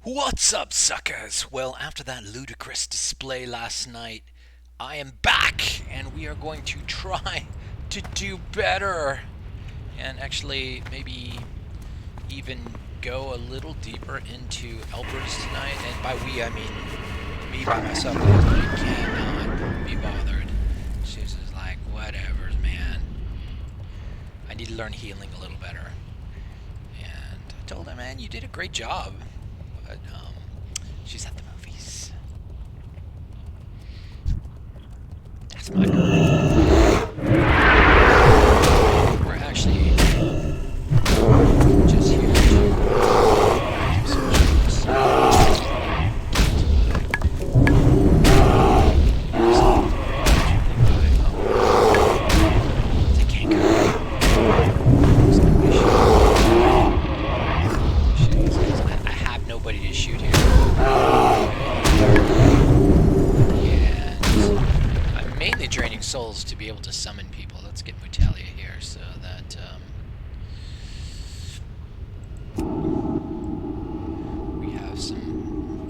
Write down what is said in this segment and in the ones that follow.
What's up, suckers? Well, after that ludicrous display last night, I am back, and we are going to try to do better. And actually, maybe even go a little deeper into Elbers tonight. And by we, I mean me by myself, because I cannot be bothered. She's just like, whatever, man. I need to learn healing a little better. And I told her, man, you did a great job. But she's at the movies. That's my girl. We're actually just here to I have nobody to shoot here. And I'm mainly draining souls to be able to summon people. Let's get Mutalia here so that we have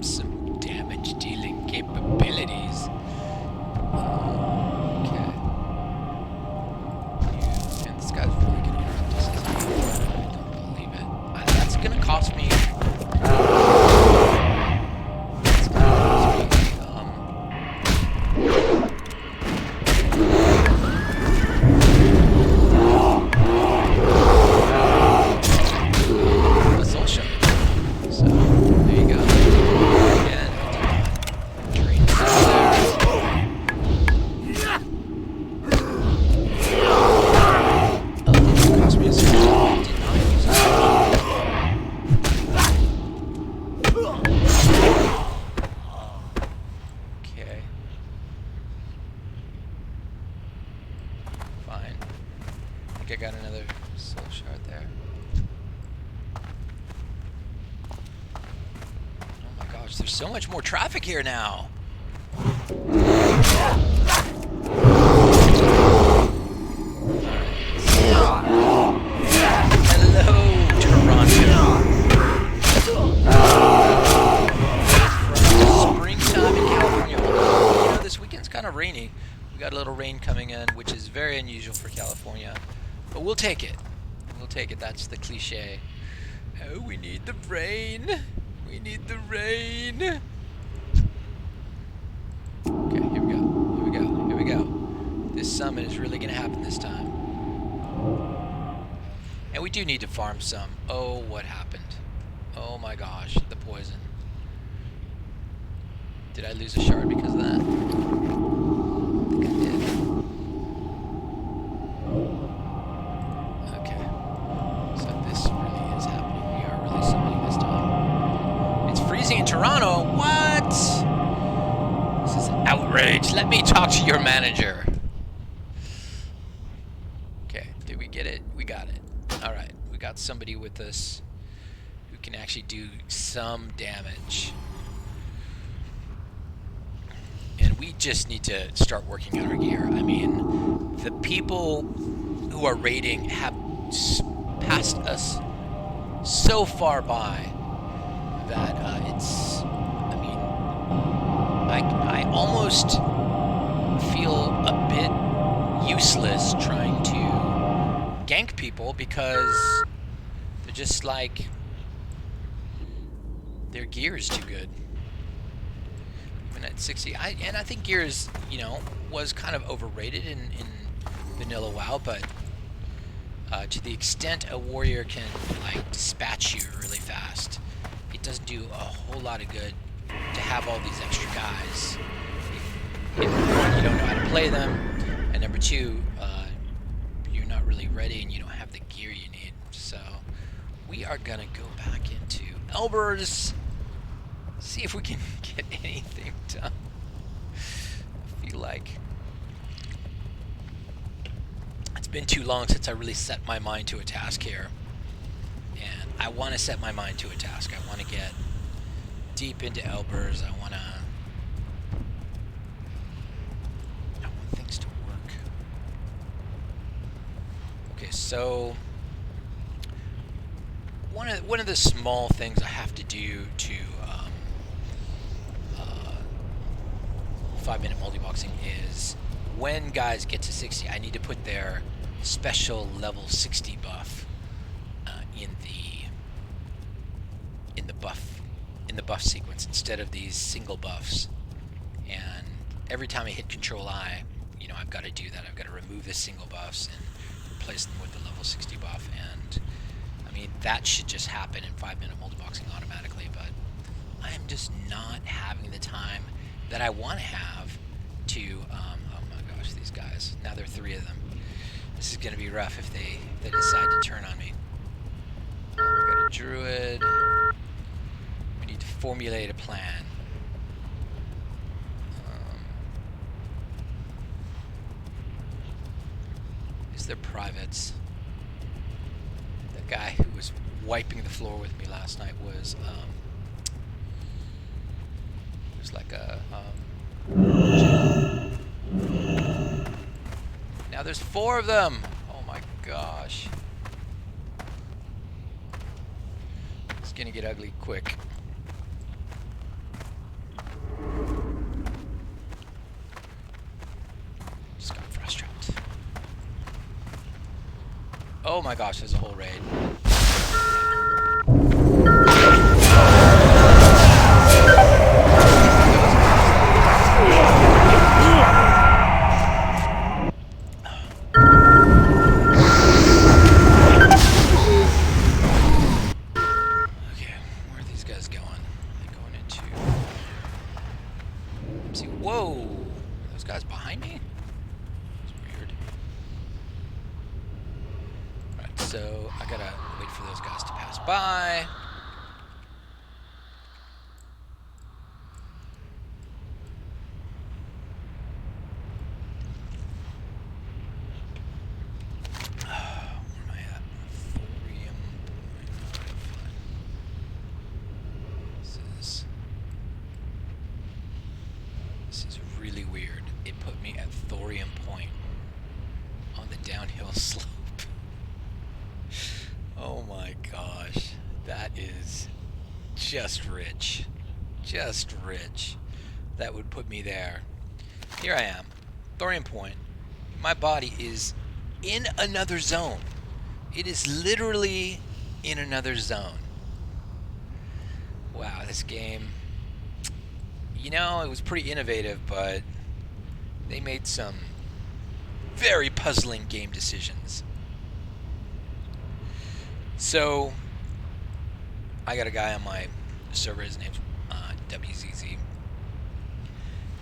some damage dealing capabilities. Okay. And this guy's really gonna interrupt us, isn't he? I don't believe it. That's gonna cost me. I got another soul shard there. Oh my gosh, there's so much more traffic here now. Hello, Toronto. From springtime in California. Although, you know, this weekend's kind of rainy. We got a little rain coming in, which is very unusual for California. But we'll take it. We'll take it. That's the cliche. Oh, we need the rain. We need the rain. Okay, here we go. Here we go. Here we go. This summon is really going to happen this time. And we do need to farm some. Oh, what happened? Oh my gosh, the poison. Did I lose a shard because of that? I think I did. In Toronto? What? This is outrage. Let me talk to your manager. Okay, did we get it? We got it. Alright, we got somebody with us who can actually do some damage. And we just need to start working on our gear. I mean, the people who are raiding have passed us so far by that it's, I mean, I almost feel a bit useless trying to gank people because they're just like, their gear is too good. Even at 60, and I think gear is, you know, was kind of overrated in vanilla WoW, but to the extent a warrior can like dispatch you really fast, it doesn't do a whole lot of good to have all these extra guys. If one, you don't know how to play them, and number two, you're not really ready and you don't have the gear you need. So we are gonna go back into Elbers, see if we can get anything done. I feel like it's been too long since I really set my mind to a task here. And I want to set my mind to a task. I want to get deep into Elbers. I want things to work. Okay, so one of the small things I have to do to 5-minute multi-boxing is when guys get to 60, I need to put their special level 60 buff in the buff sequence instead of these single buffs. And every time I hit Control I, you know, I've got to do that. I've got to remove the single buffs and replace them with the level 60 buff. And I mean, that should just happen in 5-minute multi-boxing automatically, but I'm just not having the time that I want to have to, oh my gosh, these guys. Now there are 3 of them. This is going to be rough if they decide to turn on me. We got a druid. We need to formulate a plan. Is there privates? That guy who was wiping the floor with me last night was like a now there's 4 of them. Oh my gosh, it's gonna get ugly quick. Just got frost trapped. Oh my gosh, there's a whole raid. So I gotta wait for those guys to pass by. Where am I at? Thorium. This is really weird. It put me at Thorium Point on the downhill slope. Oh my gosh, that is just rich. Just rich. That would put me there. Here I am, Thorium Point. My body is in another zone. It is literally in another zone. Wow, this game, you know, it was pretty innovative, but they made some very puzzling game decisions. So, I got a guy on my server, his name's WZZ,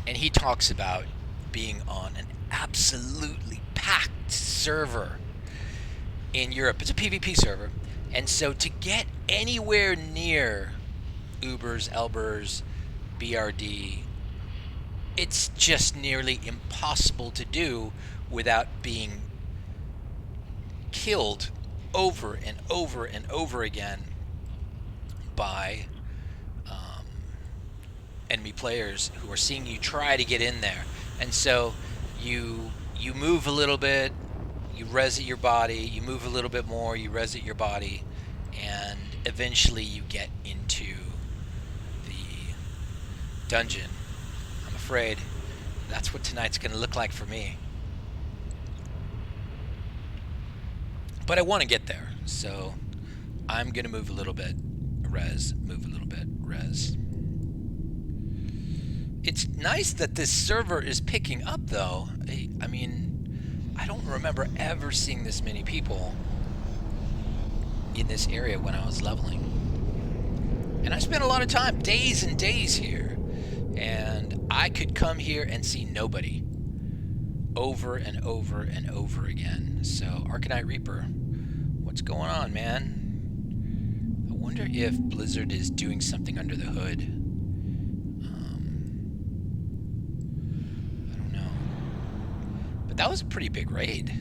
and he talks about being on an absolutely packed server in Europe. It's a PvP server, and so to get anywhere near Ubers, Elbers, BRD, it's just nearly impossible to do without being killed over and over and over again by enemy players who are seeing you try to get in there. And so you move a little bit, you res your body, you move a little bit more, you res your body, and eventually you get into the dungeon. I'm afraid that's what tonight's going to look like for me. But I want to get there, so I'm going to move a little bit, res, move a little bit, res. It's nice that this server is picking up, though. I mean, I don't remember ever seeing this many people in this area when I was leveling. And I spent a lot of time, days and days here, and I could come here and see nobody over and over and over again. So, Arcanite Reaper, what's going on, man? I wonder if Blizzard is doing something under the hood. I don't know. But that was a pretty big raid.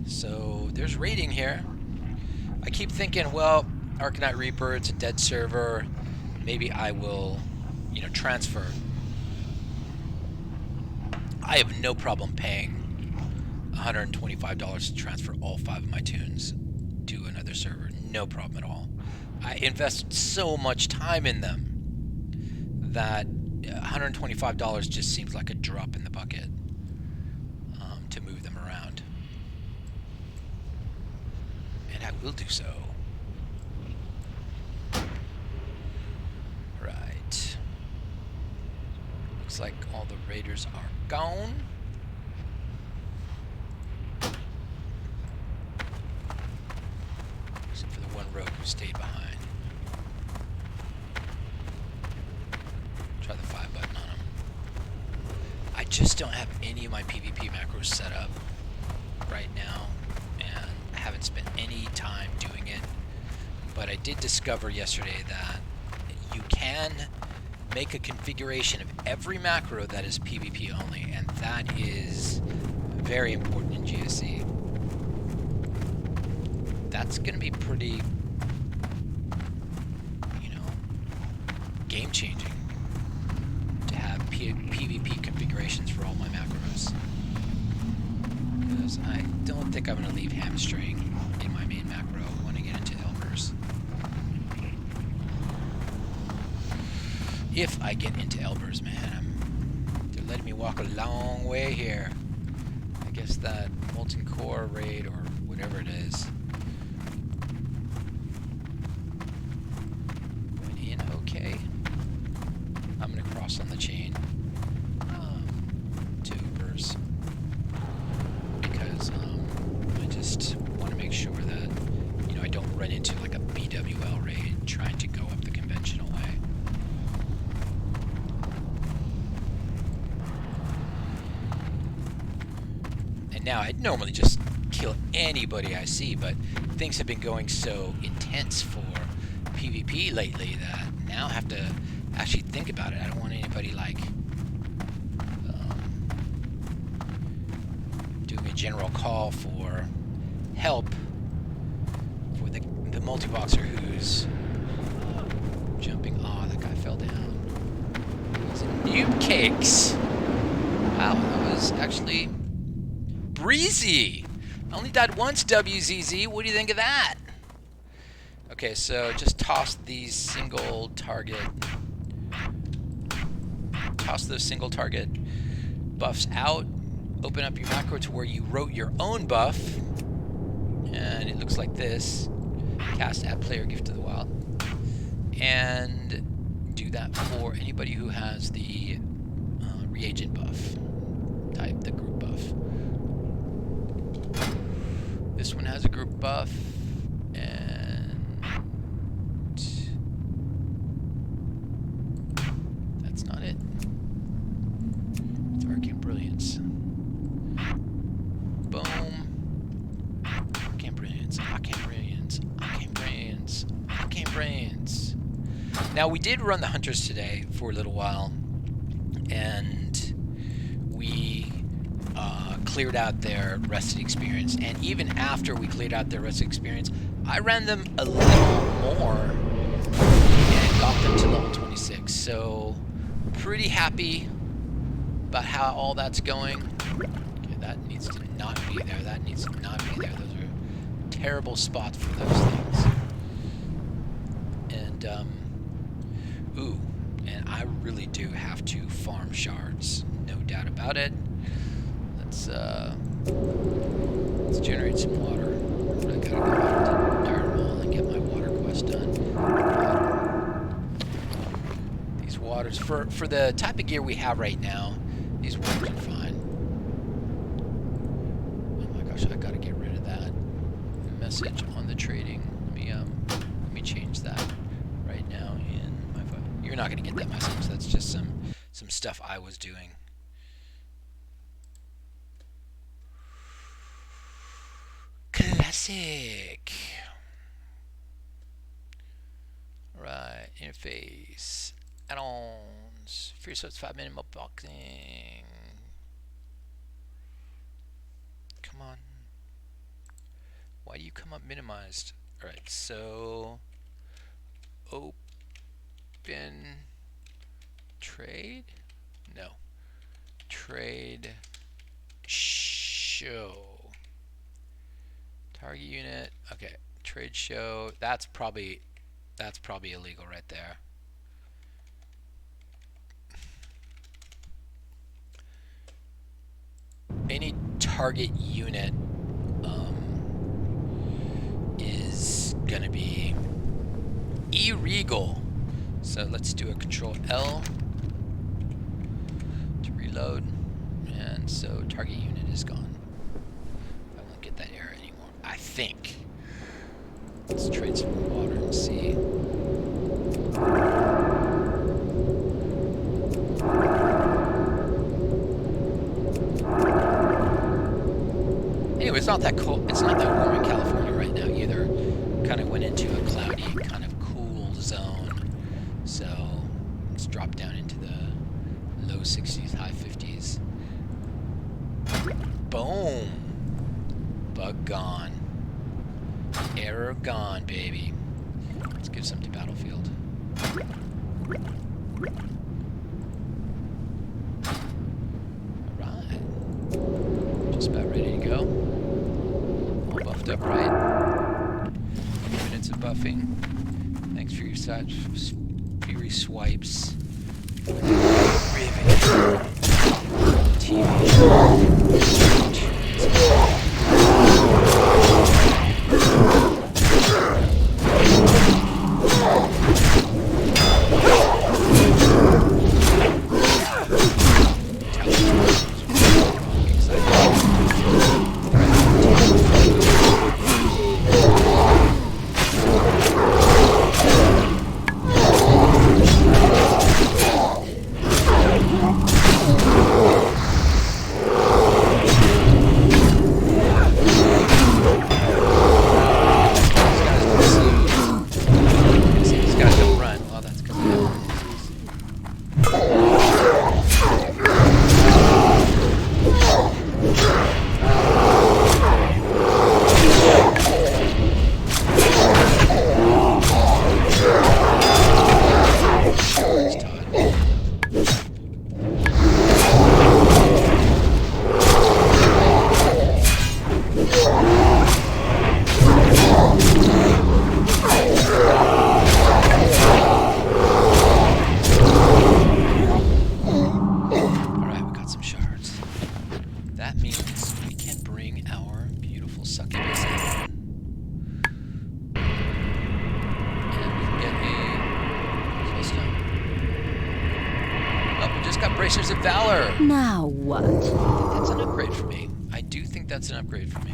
So, there's raiding here. I keep thinking, well, Arcanite Reaper, it's a dead server. Maybe I will, you know, transfer. I have no problem paying $125 to transfer all 5 of my tunes to another server. No problem at all. I invest so much time in them that $125 just seems like a drop in the bucket to move them around. And I will do so. Right. Looks like all the raiders are gone. Except for the one rogue who stayed behind. Try the 5 button on him. I just don't have any of my PvP macros set up right now, and I haven't spent any time doing it. But I did discover yesterday that you can make a configuration of every macro that is PvP only, and that is very important in GSC. That's going to be pretty, game-changing to have PvP configurations for all my macros. Because I don't think I'm going to leave hamstring in my main macro when I get into Elbers. If I get into Elbers, man, they're letting me walk a long way here. I guess that Molten Core raid or whatever it is. Going in okay. I'm going to cross on the chain to Ubers because I just want to make sure that, I don't run into like a BWL raid trying to go up the conventional way. And now I'd normally just kill anybody I see, but things have been going so intense for PvP lately that now I have to actually think about it. I don't want anybody like doing a general call for help for the multi-boxer who's jumping. Oh, that guy fell down. He's a noob cakes. Wow, that was actually breezy. I only died once, WZZ. What do you think of that? Okay, so just toss these single target. Toss those single target buffs out. Open up your macro to where you wrote your own buff. And it looks like this. Cast Add Player Gift to the Wild. And do that for anybody who has the reagent buff. Type the group buff. This one has a group buff. And that's not it. It's Arcane Brilliance. Boom. Arcane Brilliance. Arcane Brilliance. Arcane Brilliance. Arcane Brilliance. Now, we did run the Hunters today for a little while, and we cleared out their rested experience. And even after we cleared out their rested experience, I ran them a little more and got them to level 26. So, pretty happy about how all that's going. Okay, that needs to not be there. That needs to not be there. Those are terrible spots for those things. And, ooh, and I really do have to farm shards. No doubt about it. Let's generate some water. I gotta go out to Iron Mall and get my water quest done. These waters, for the type of gear we have right now, these waters are fine. Oh my gosh, I gotta get rid of that message on the trading. Let me change that right now in my phone. You're not gonna get that message. That's just some stuff I was doing. Classic. Right, interface, add-ons, free source 5-minute unboxing. Come on. Why do you come up minimized? Alright, so open trade? No. Trade show. Target unit. Okay. Trade show. That's probably That's probably illegal right there. Any target unit is going to be illegal. So let's do a Control L to reload. And so target unit is gone. I won't get that error anymore, I think. Let's trade some more water and see. Anyway, it's not that cold. It's not that warm in California right now either. Kind of went into a cloudy, kind of cool zone. So let's drop down into the low 60s, high 50s. Boom! Bug gone. Error gone, baby. Let's give some to Battlefield. Alright. Just about ready to go. All buffed up, right? 20 minutes of buffing. Thanks for your fury swipes. Riveting. TV. Bracers of Valor. Now what? That's an upgrade for me. I do think that's an upgrade for me.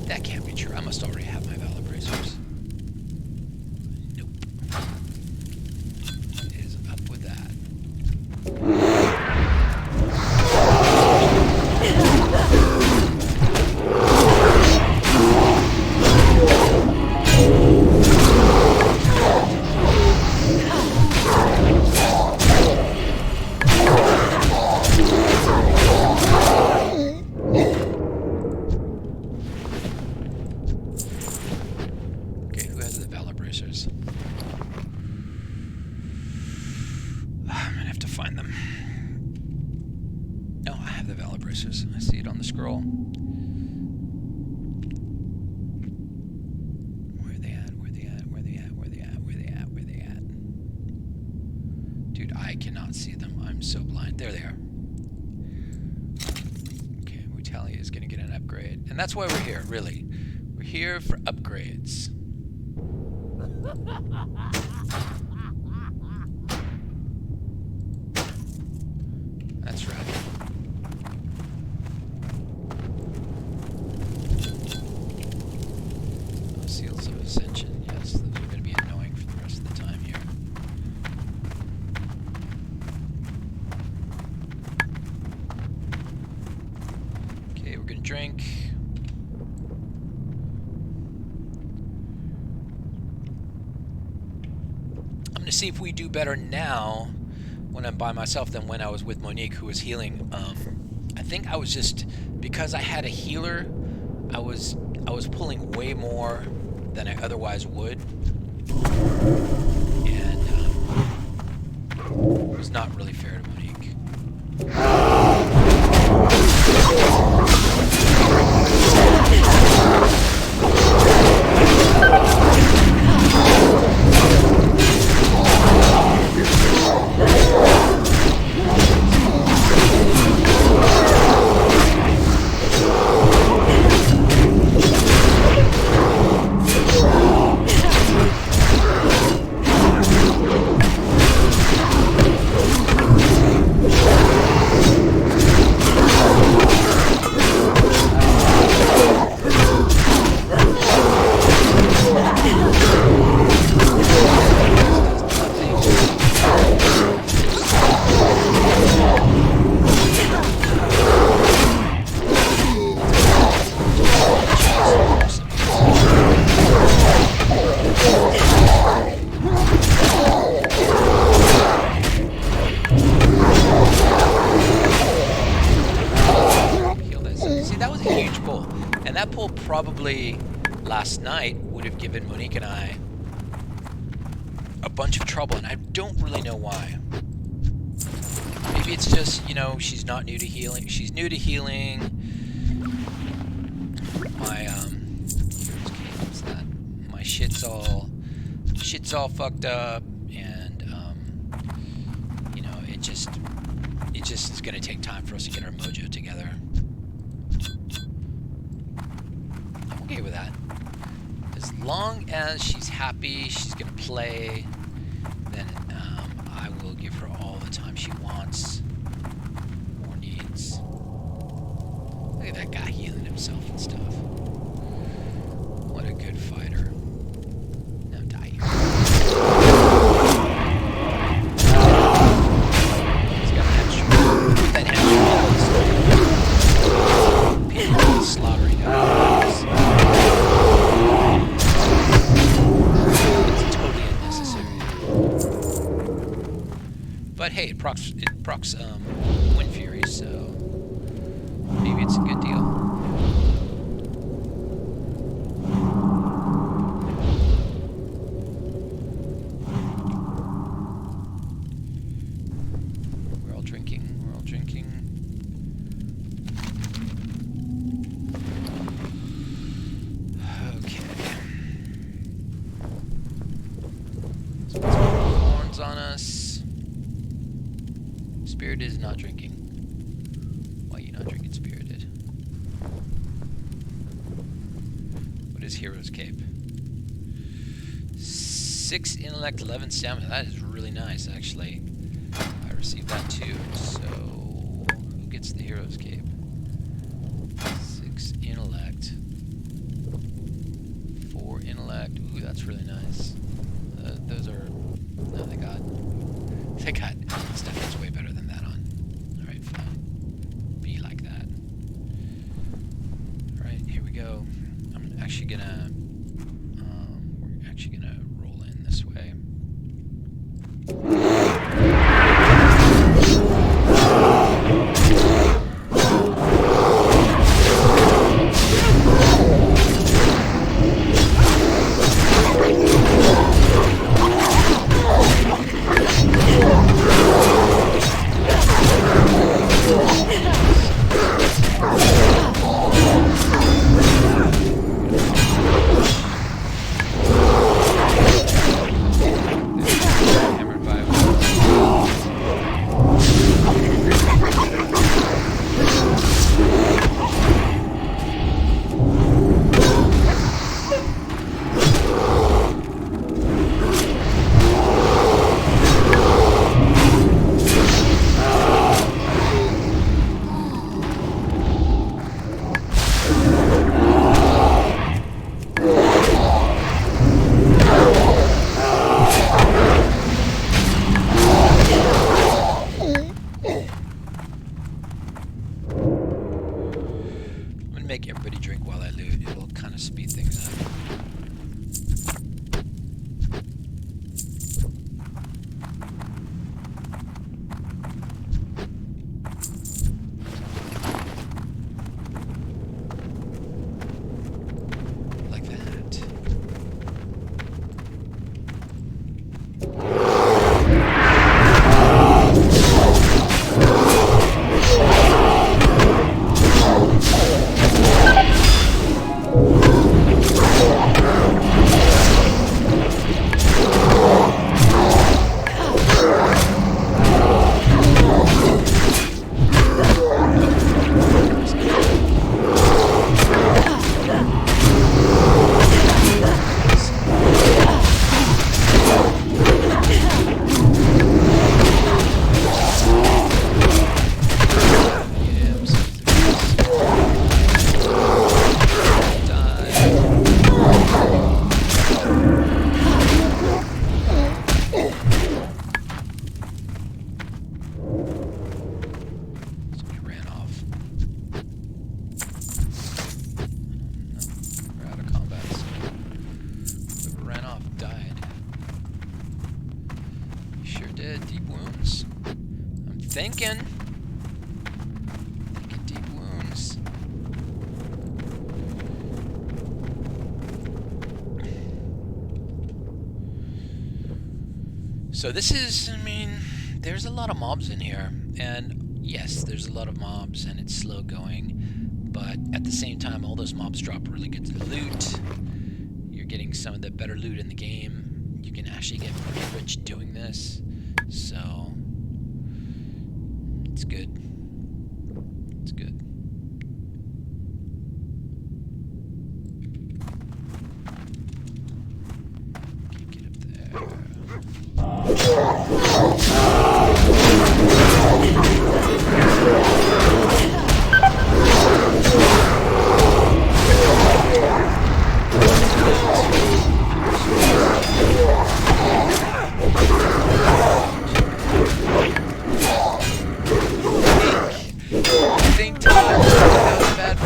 That can't be true. I must already have my Valor Bracers. Nope. What is up with that? I see it on the scroll. Where are they at? Where are they at? Where are they at? Where are they at? Where are they at? Where are they at? Dude, I cannot see them. I'm so blind. There they are. Okay, Wutalia is going to get an upgrade. And that's why we're here, really. We're here for upgrades. That's right. Seals of Ascension, yes, those are going to be annoying for the rest of the time here. Okay, we're going to drink. I'm going to see if we do better now when I'm by myself than when I was with Monique, who was healing. I think I was just, because I had a healer, I was pulling way more than I otherwise would, and it was not really fair to Monique. probably last night would have given Monique and I a bunch of trouble, and I don't really know why. Maybe it's just, you know, she's not new to healing. She's new to healing. My what's that? My shit's all fucked up, and you know, it just is gonna take time for us to get our mojo together. I'm okay with that. As long as she's happy, she's gonna play, then I will give her all the time she wants or needs. Look at that guy healing himself and stuff. What a good fighter. Now die. He's got an extra. That extra people slaughtering him. But hey, it procs Wind Fury, so maybe it's a good deal. We're all drinking. We're all drinking. Okay. So let's put horns on us. Spirited is not drinking. Why are you not drinking Spirited? What is Hero's Cape? 6 intellect, 11 stamina. That is really nice, actually. I received that too. So, who gets the Hero's Cape? 6 intellect. 4 intellect. Ooh, that's really nice. Those are... No, they got stuff that's way better than that on. Alright, fine. Be like that. Alright, here we go. I'm actually gonna... we're actually gonna roll in this way. Make everybody drink while I loot. It'll kind of speed things up. Like that. Thinking deep wounds. So this is, I mean, there's a lot of mobs in here, and yes, there's a lot of mobs, and it's slow going, but at the same time, all those mobs drop really good loot. You're getting some of the better loot in the game. You can actually get pretty rich doing this, so it's good. It's good. Can't get up there. I think that was bad.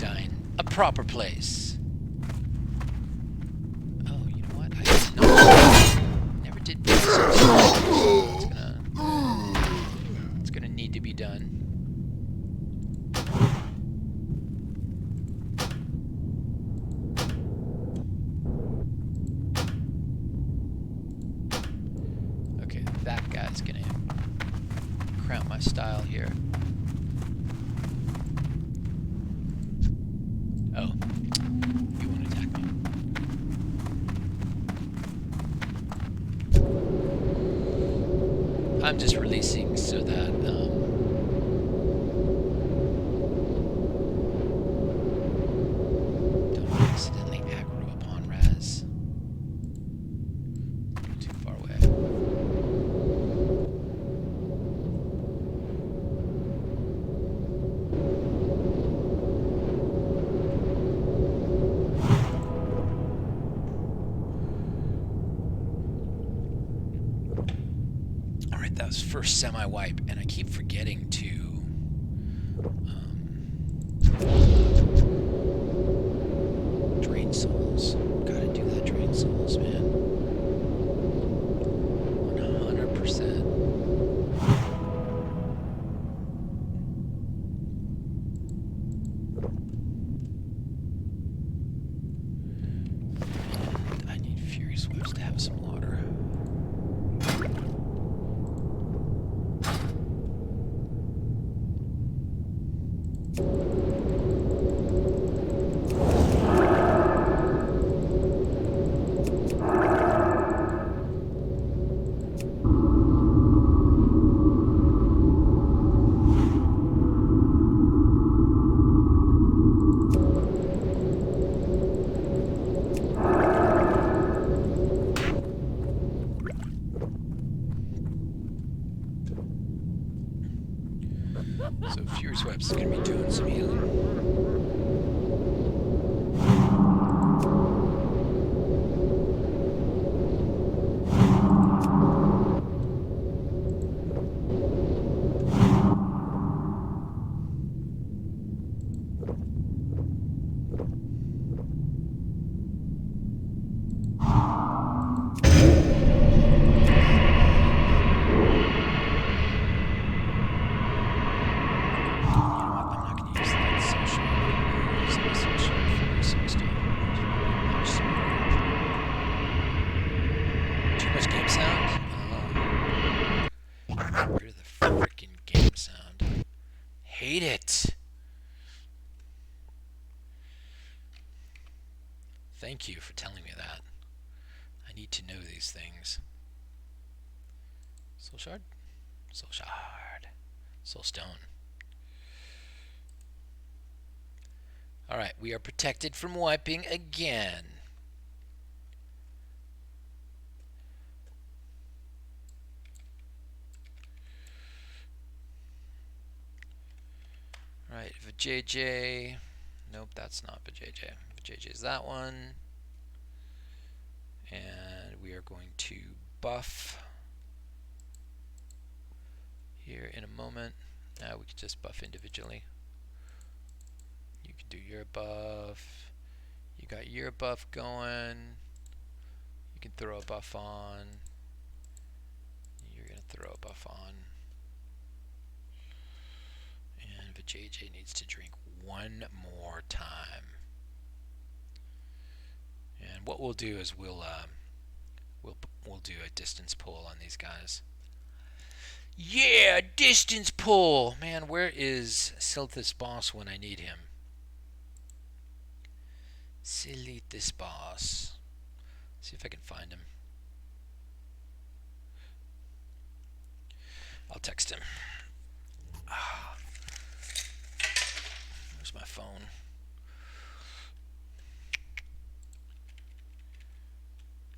Dying. A proper place. Oh, you know what? I didn't know. Never did build some. It's gonna need to be done. Okay, that guy's gonna cramp my style here. Oh, you want to attack me? I'm just releasing so that don't accidentally aggro upon Raz. Too far away. That was first semi-wipe, and I keep forgetting to drain souls. Gotta do that drain souls, man. 100%. And I need Fury Swips to have some water. So Fury Sweep's is going to be doing some healing. Hate it. Thank you for telling me that. I need to know these things. Soul shard? Soul shard. Soul stone. Alright, we are protected from wiping again. Alright, Vajayjay. Nope, that's not Vajayjay. Vajayjay is that one. And we are going to buff here in a moment. Now we can just buff individually. You can do your buff. You got your buff going. You can throw a buff on. You're going to throw a buff on. And Vajayjay needs to drink one more time. And what we'll do is we'll do a distance pull on these guys. Yeah, distance pull. Man, where is Silithus boss when I need him? Silithus boss. See if I can find him. I'll text him. Where's my phone?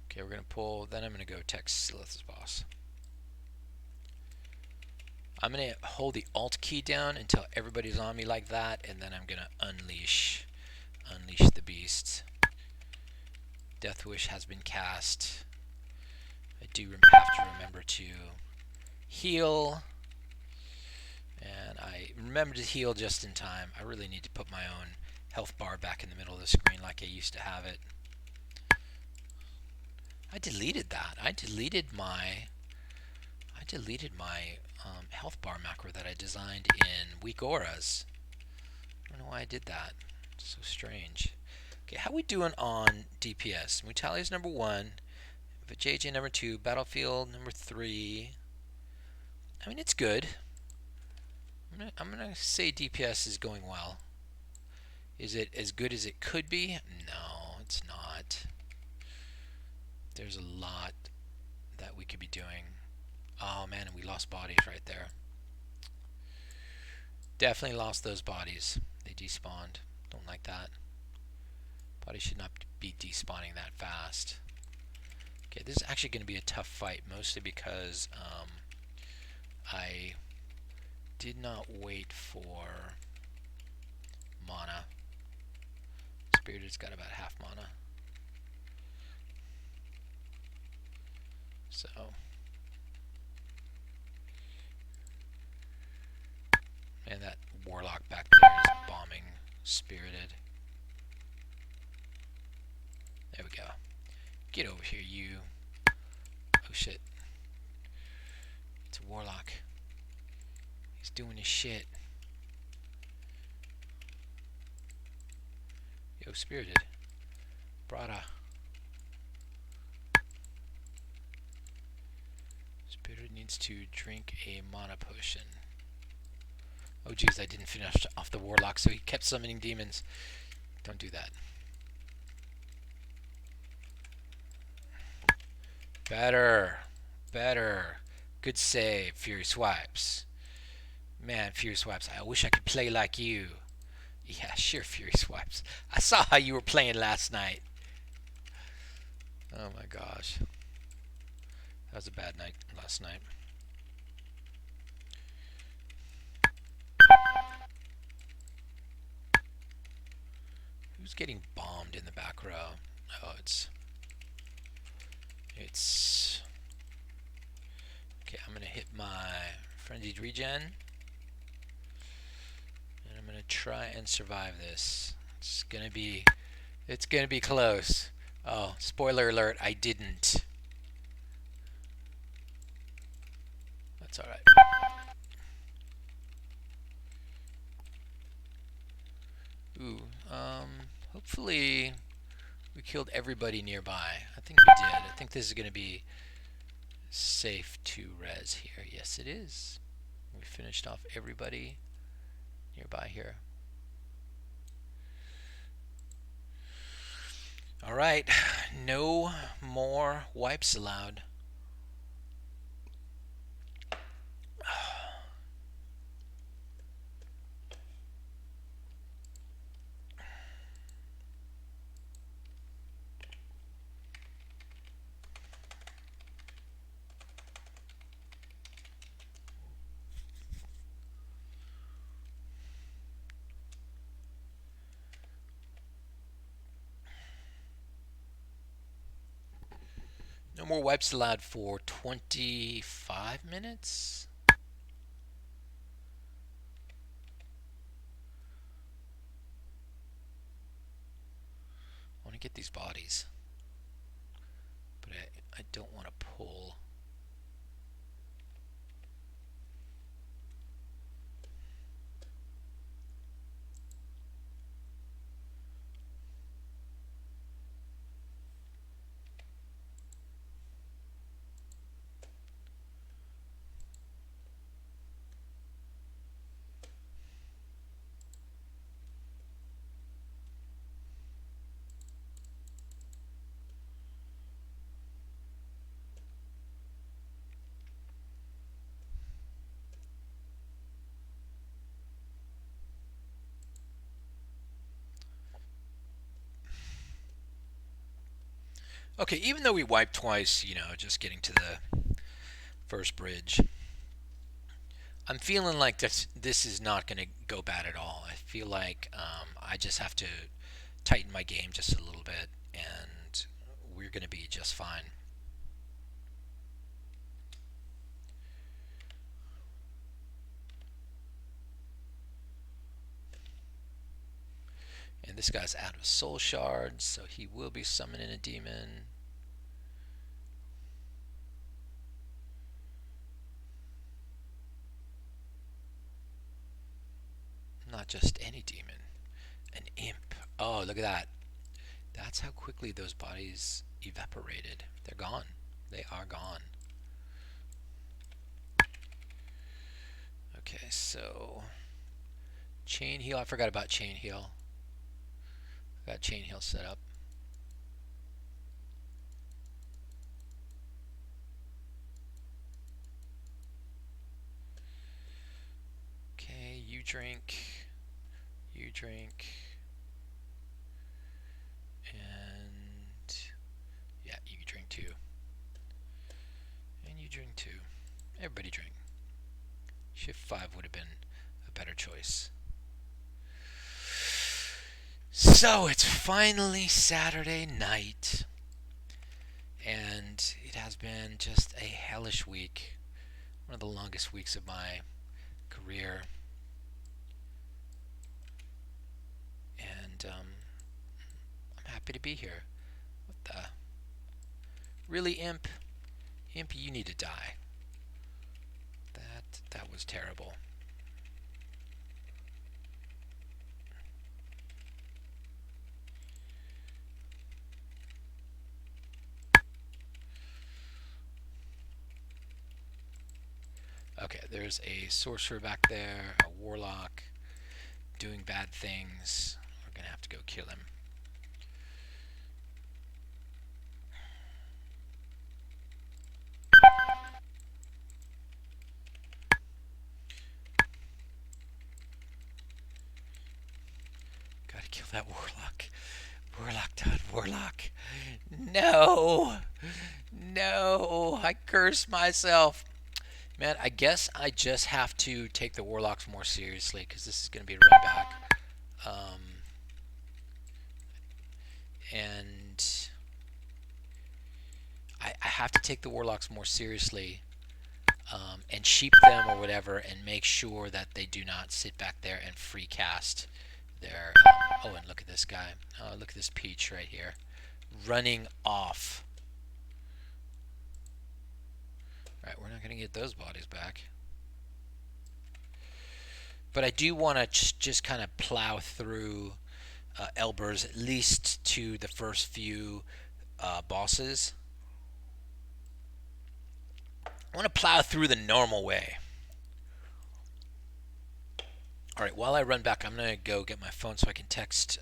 Okay, we're gonna pull. Then I'm gonna go text Silithus boss. I'm gonna hold the Alt key down until everybody's on me like that, and then I'm gonna unleash the beast. Death Wish has been cast. I do have to remember to heal, and I remember to heal just in time. I really need to put my own health bar back in the middle of the screen like I used to have it. I deleted that. I deleted my health bar macro that I designed in Weak Auras. I don't know why I did that. It's so strange. Okay, how we doing on DPS? Mutalia's number 1, JJ number 2, Battlefield number 3. I mean, it's good. I'm gonna say DPS is going well. Is it as good as it could be? No, it's not. There's a lot that we could be doing. Oh man, and we lost bodies right there. Definitely lost those bodies. They despawned. Don't like that. Bodies should not be despawning that fast. Okay, this is actually going to be a tough fight, mostly because I did not wait for mana. Spirited's got about half mana. So and that warlock back there is bombing Spirited. There we go. Get over here, you. Oh shit. It's a warlock. He's doing his shit. Yo, Spirited. Brada. Spirited needs to drink a mana potion. Oh geez, I didn't finish off the warlock, so he kept summoning demons. Don't do that. Better. Better. Good save, Fury Swipes. Man, Fury Swipes, I wish I could play like you. Yeah, sure, Fury Swipes. I saw how you were playing last night. Oh my gosh. That was a bad night last night. Who's getting bombed in the back row? Oh, it's okay. I'm gonna hit my frenzied regen, and I'm gonna try and survive this. It's gonna be close. Oh, spoiler alert! I didn't. That's all right. Ooh, hopefully we killed everybody nearby. I think we did. I think this is gonna be safe to res here. Yes, it is. We finished off everybody nearby here. All right, no more wipes allowed. No more wipes allowed for 25 minutes. I want to get these bodies, but I don't want to pull. Okay, even though we wiped twice, you know, just getting to the first bridge, I'm feeling like this is not going to go bad at all. I feel like I just have to tighten my game just a little bit, and we're going to be just fine. And this guy's out of soul shards, so he will be summoning a demon. Not just any demon, an imp. Oh, look at that. That's how quickly those bodies evaporated. They're gone. They are gone. Okay, so chain heal. I forgot about chain heal. Got chain heal set up. Okay, you drink. You drink. And yeah, you drink too. And you drink too. Everybody drink. Shift 5 would have been a better choice. So it's finally Saturday night, and it has been just a hellish week. One of the longest weeks of my career. And I'm happy to be here. What the? Really, Imp? Imp, you need to die. That was terrible. Okay, there's a sorcerer back there, a warlock, doing bad things. We're gonna have to go kill him. Gotta kill that warlock. Warlock, Todd, warlock. No! No! I curse myself. Man, I guess I just have to take the warlocks more seriously, because this is going to be a run back. And I have to take the warlocks more seriously, and sheep them or whatever, and make sure that they do not sit back there and free cast their... oh, and look at this guy. Oh, look at this peach right here. Running off. Alright, we're not going to get those bodies back. But I do want to just kind of plow through Elbers, at least to the first few bosses. I want to plow through the normal way. Alright, while I run back, I'm going to go get my phone so I can text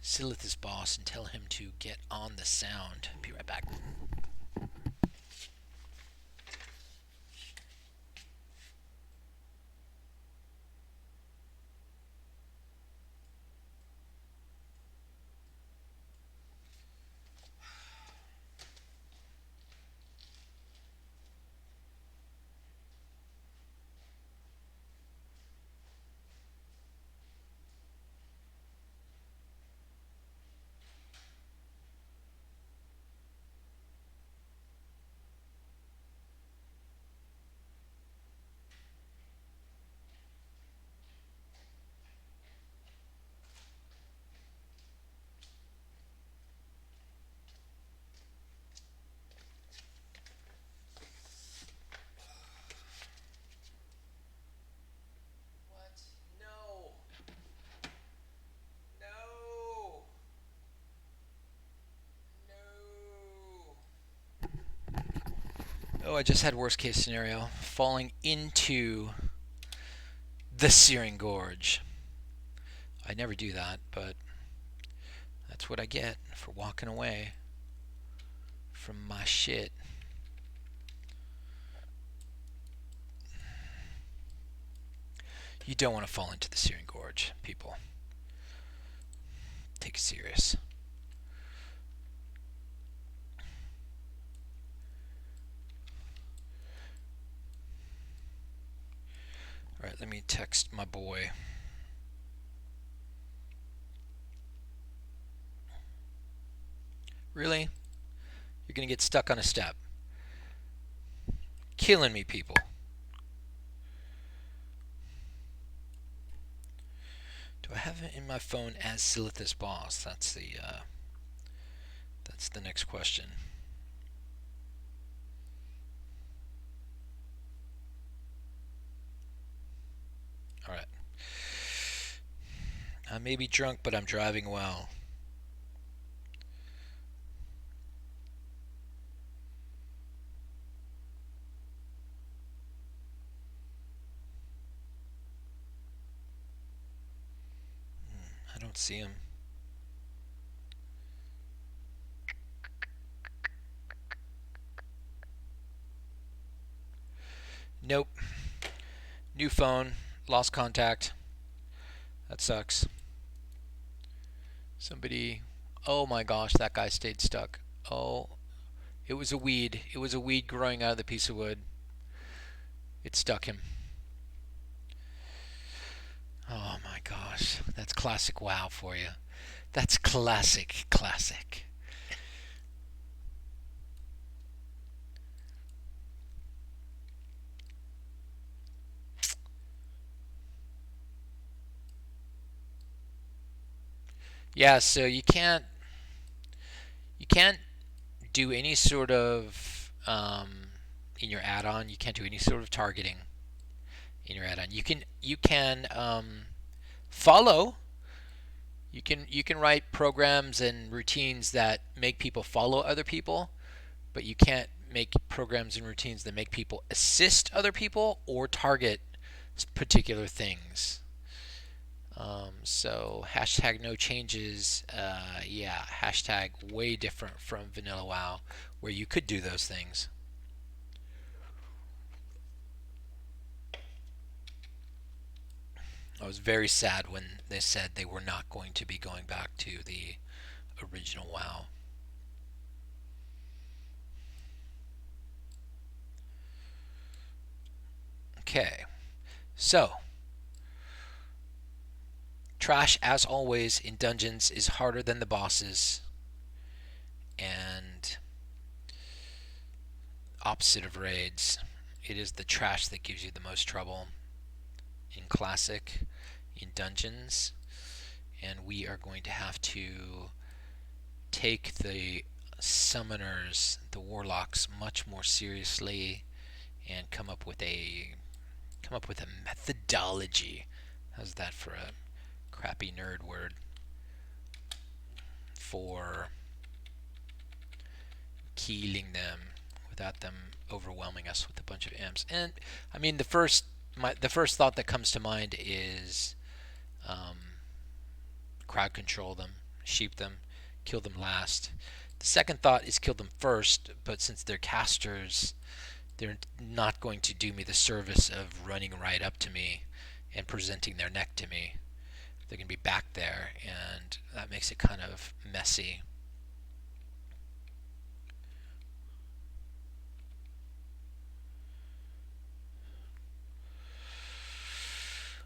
Silith's boss and tell him to get on the sound. Be right back. Oh, I just had worst case scenario. Falling into the Searing Gorge. I never do that, but that's what I get for walking away from my shit. You don't want to fall into the Searing Gorge, people. Take it serious. Alright, let me text my boy. Really? You're gonna get stuck on a step. Killing me, people. Do I have it in my phone as Silithus Boss? That's the next question. Alright. I may be drunk, but I'm driving well. I don't see him. Nope. New phone. Lost contact. That sucks. Somebody... Oh my gosh, that guy stayed stuck. Oh, it was a weed. It was a weed growing out of the piece of wood. It stuck him. Oh my gosh. That's classic WoW for you. That's classic. Yeah, so you can't do any sort of in your add-on. You can't do any sort of targeting in your add-on. You can follow. You can write programs and routines that make people follow other people, but you can't make programs and routines that make people assist other people or target particular things. So hashtag no changes. Yeah, hashtag way different from Vanilla WoW, where you could do those things. I was very sad when they said they were not going to be going back to the original WoW. Okay, so trash, as always, in dungeons is harder than the bosses, and opposite of raids, it is the trash that gives you the most trouble in classic, in dungeons, and we are going to have to take the summoners, the warlocks, much more seriously, and come up with a methodology. How's that for a crappy nerd word? For killing them without them overwhelming us with a bunch of imps. And I mean, the first thought that comes to mind is crowd control them, sheep them, kill them last. The second thought is kill them first, but since they're casters, they're not going to do me the service of running right up to me and presenting their neck to me. They're going to be back there, and that makes it kind of messy.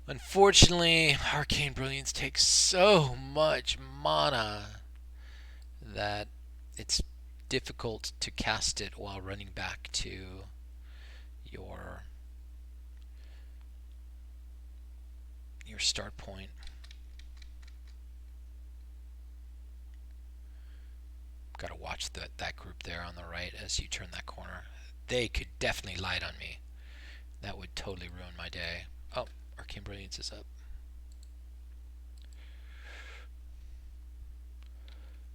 Unfortunately, Arcane Brilliance takes so much mana that it's difficult to cast it while running back to your start point. Got to watch that group there on the right as you turn that corner. They could definitely light on me. That would totally ruin my day. Oh, Arcane Brilliance is up.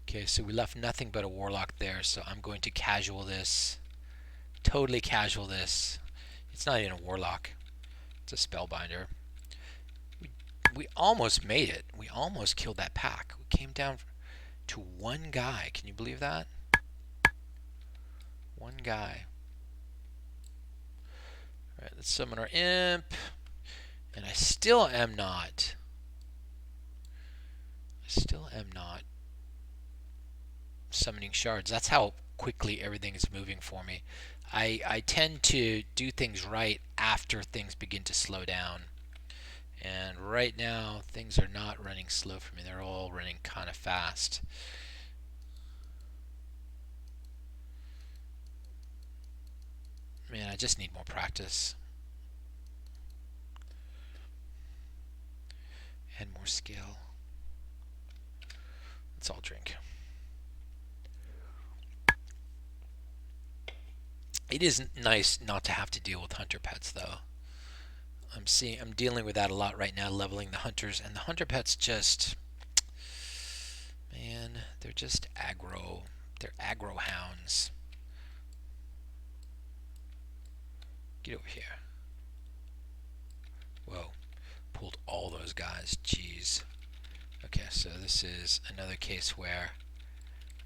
Okay, so we left nothing but a warlock there, so I'm going to casual this. Totally casual this. It's not even a warlock. It's a spellbinder. We almost made it. We almost killed that pack. We came down to one guy. Can you believe that? One guy. Alright, let's summon our imp. And I still am not summoning shards. That's how quickly everything is moving for me. I tend to do things right after things begin to slow down. And right now, things are not running slow for me. They're all running kind of fast. Man, I just need more practice and more skill. Let's all drink. It is nice not to have to deal with hunter pets, though. I'm dealing with that a lot right now, leveling the hunters, and the hunter pets just, man, they're just aggro. They're aggro hounds. Get over here. Whoa, pulled all those guys. Jeez. Okay, so this is another case where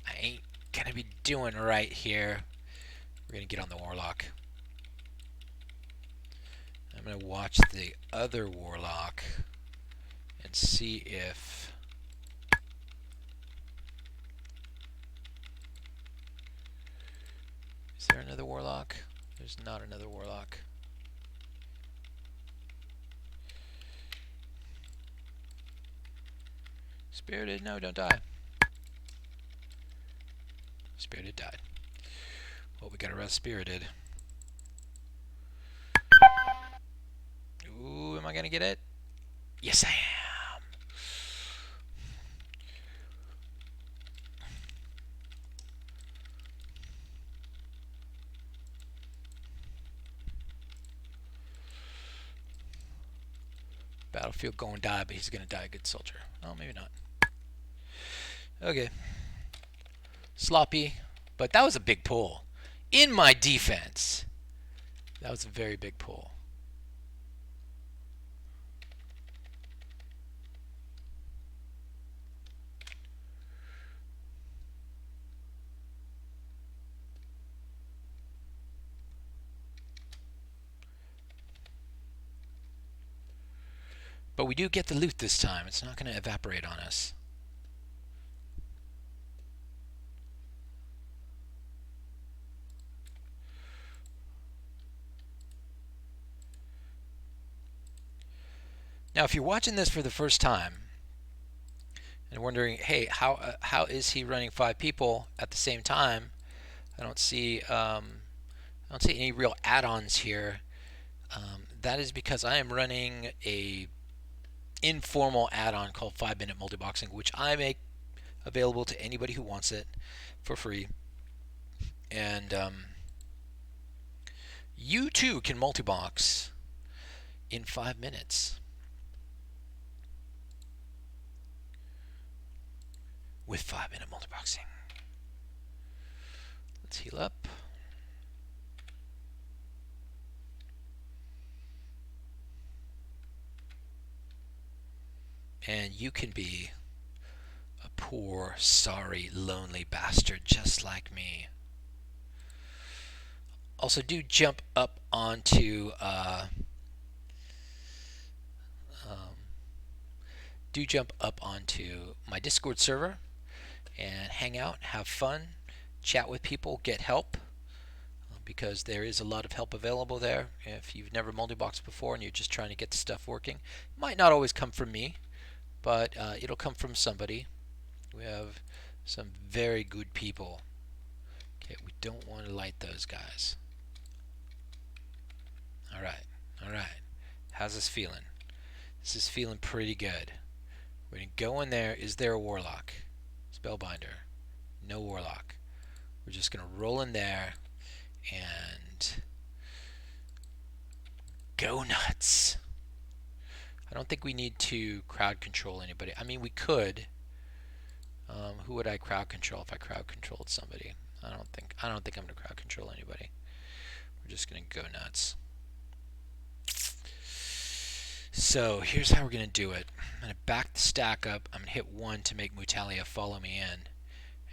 I ain't gonna be doing right here. We're gonna get on the warlock. I'm gonna watch the other warlock and see if is there another warlock? There's not another warlock. Spirited, no, don't die. Spirited died. Well, we gotta rest Spirited. Ooh, am I gonna get it? Yes, I am. Battlefield going die, but he's gonna die a good soldier. Oh, maybe not. Okay. Sloppy, but that was a big pull. In my defense, that was a very big pull. But we do get the loot this time. It's not going to evaporate on us. Now, if you're watching this for the first time and wondering, hey, how is he running 5 people at the same time? I don't see any real add-ons here. That is because I am running a informal add-on called 5-minute multiboxing, which I make available to anybody who wants it for free. And you too can multibox in 5 minutes with 5-minute multiboxing. Let's heal up. And you can be a poor, sorry, lonely bastard just like me. Also, do jump up onto my Discord server and hang out, have fun, chat with people, get help, because there is a lot of help available there. If you've never multiboxed before and you're just trying to get the stuff working, it might not always come from me, but it'll come from somebody. We have some very good people. Okay, we don't want to light those guys. Alright. How's this feeling? This is feeling pretty good. We're going to go in there. Is there a warlock? Spellbinder. No warlock. We're just going to roll in there and go nuts. I don't think we need to crowd control anybody. I mean, we could. Who would I crowd control if I crowd controlled somebody? I don't think I'm going to crowd control anybody. We're just going to go nuts. So here's how we're going to do it. I'm going to back the stack up. I'm going to hit 1 to make Mutalia follow me in.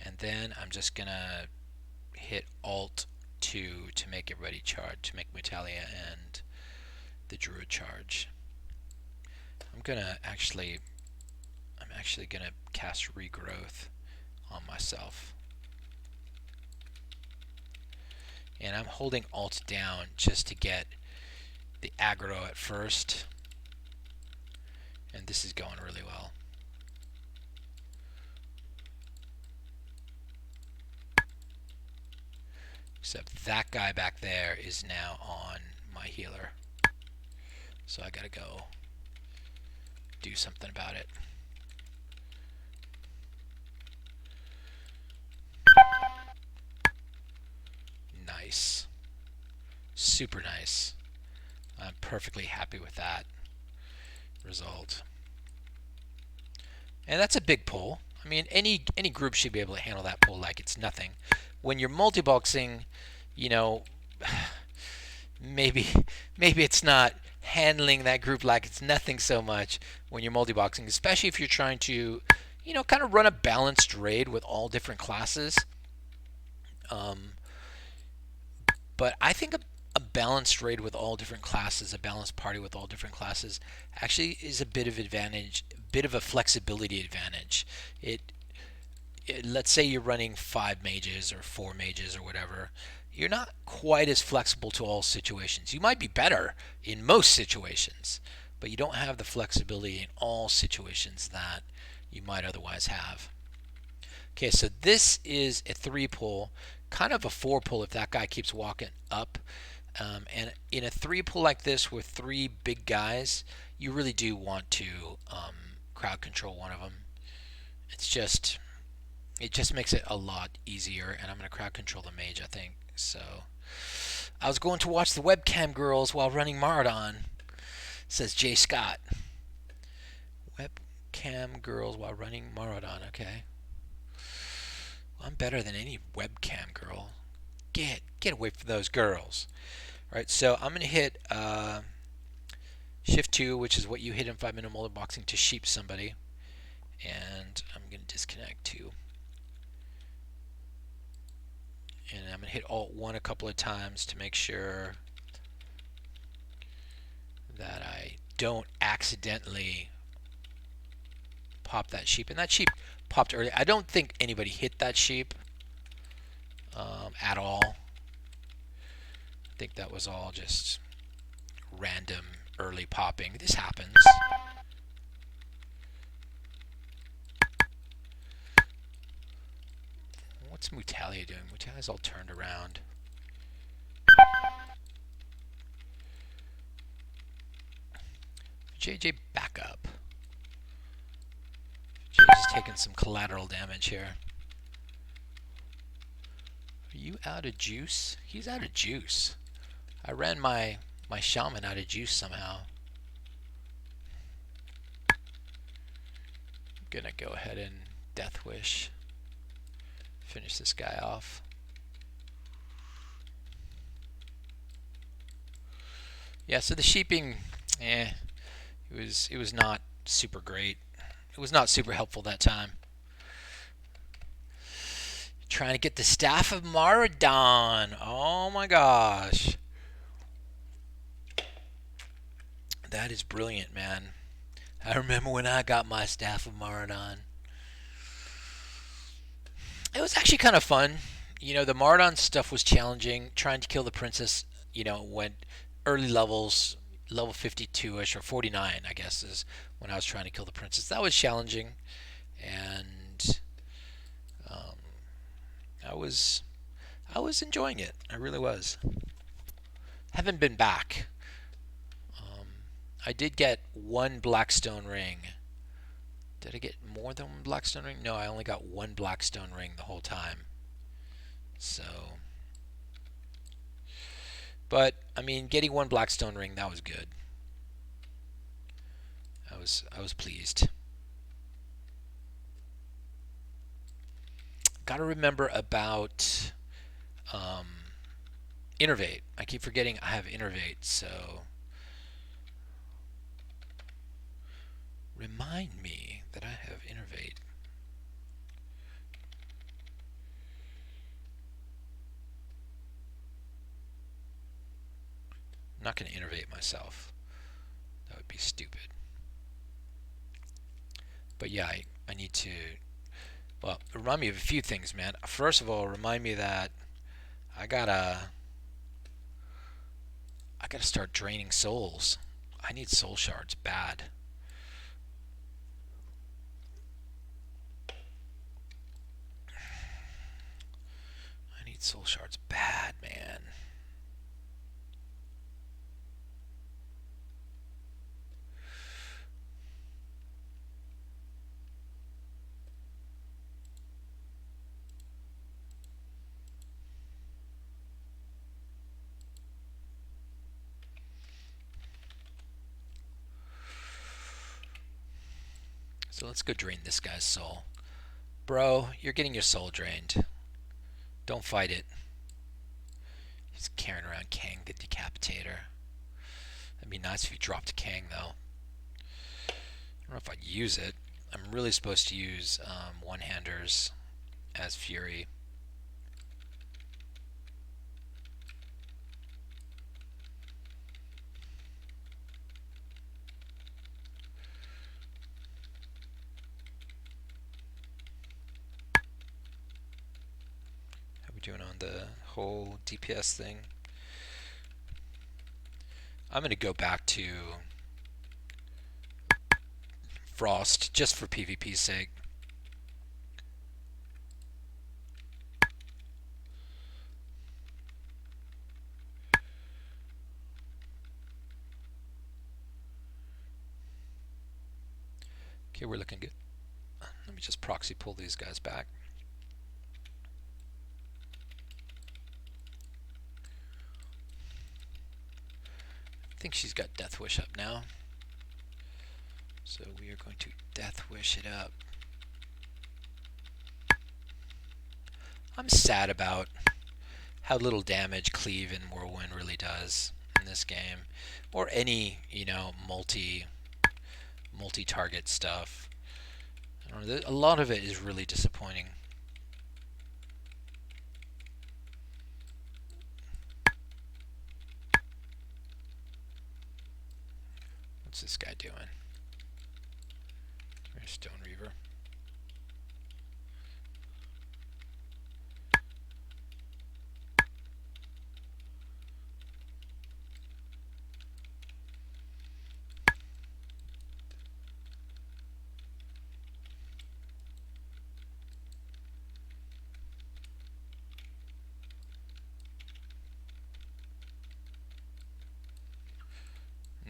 And then I'm just going to hit Alt 2 to make everybody charge, to make Mutalia and the Druid charge. I'm actually going to cast Regrowth on myself. And I'm holding Alt down just to get the aggro at first. And this is going really well. Except that guy back there is now on my healer. So I gotta go do something about it. Nice. Super nice. I'm perfectly happy with that result. And that's a big pull. I mean, any group should be able to handle that pull like it's nothing. When you're multi-boxing, you know, maybe it's not handling that group like it's nothing so much when you're multi-boxing, especially if you're trying to, kind of run a balanced raid with all different classes. But I think a balanced raid with all different classes, a balanced party with all different classes, actually is a bit of advantage, a bit of a flexibility advantage. Let's say you're running 5 mages or 4 mages or whatever. You're not quite as flexible to all situations. You might be better in most situations, but you don't have the flexibility in all situations that you might otherwise have. Okay, so this is a 3 pull, kind of a 4 pull if that guy keeps walking up. And in a 3 pull like this with 3 big guys, you really do want to crowd control one of them. It just makes it a lot easier, and I'm going to crowd control the mage, I think. So I was going to watch the webcam girls while running Maraudon, says Jay Scott. Webcam girls while running Maraudon, okay. I'm better than any webcam girl. Get away from those girls. All right, so I'm going to hit Shift 2, which is what you hit in 5-minute multi-boxing to sheep somebody. And I'm going to disconnect 2. And I'm going to hit Alt 1 a couple of times to make sure that I don't accidentally pop that sheep. And that sheep popped early. I don't think anybody hit that sheep at all. I think that was all just random early popping. This happens. What's Mutalia doing? Mutalia's all turned around. JJ, back up. JJ's taking some collateral damage here. Are you out of juice? He's out of juice. I ran my shaman out of juice somehow. I'm gonna go ahead and Death Wish. Finish this guy off. Yeah, so the sheeping, it was not super great. It was not super helpful that time. Trying to get the Staff of Maraudon. Oh my gosh. That is brilliant, man. I remember when I got my Staff of Maraudon. It was actually kind of fun. The Maraudon stuff was challenging. Trying to kill the princess, when early levels, level 52-ish or 49, I guess, is when I was trying to kill the princess. That was challenging. And I was enjoying it. I really was. Haven't been back. I did get 1 Blackstone ring. Did I get more than 1 Blackstone ring? No, I only got 1 Blackstone ring the whole time. So, but I mean, getting 1 Blackstone ring, that was good. I was pleased. Got to remember about Innervate. I keep forgetting I have Innervate, so remind me that I have Innervate. I'm not going to innervate myself. That would be stupid. But yeah, I need to, well, remind me of a few things, man. First of all, remind me that I gotta start draining souls. I need soul shards bad. Soul shard's bad, man. So let's go drain this guy's soul. Bro, you're getting your soul drained. Don't fight it. He's carrying around Kang the Decapitator. That'd be nice if you dropped Kang, though. I don't know if I'd use it. I'm really supposed to use one-handers as Fury. How are we doing on the whole DPS thing? I'm going to go back to Frost just for PvP's sake. Okay, we're looking good. Let me just proxy pull these guys back. I think she's got Death Wish up now. So we are going to Death Wish it up. I'm sad about how little damage Cleave and Whirlwind really does in this game, or any, you know, multi-target stuff. I don't know, a lot of it is really disappointing. What's this guy doing? There's Stone Reaver.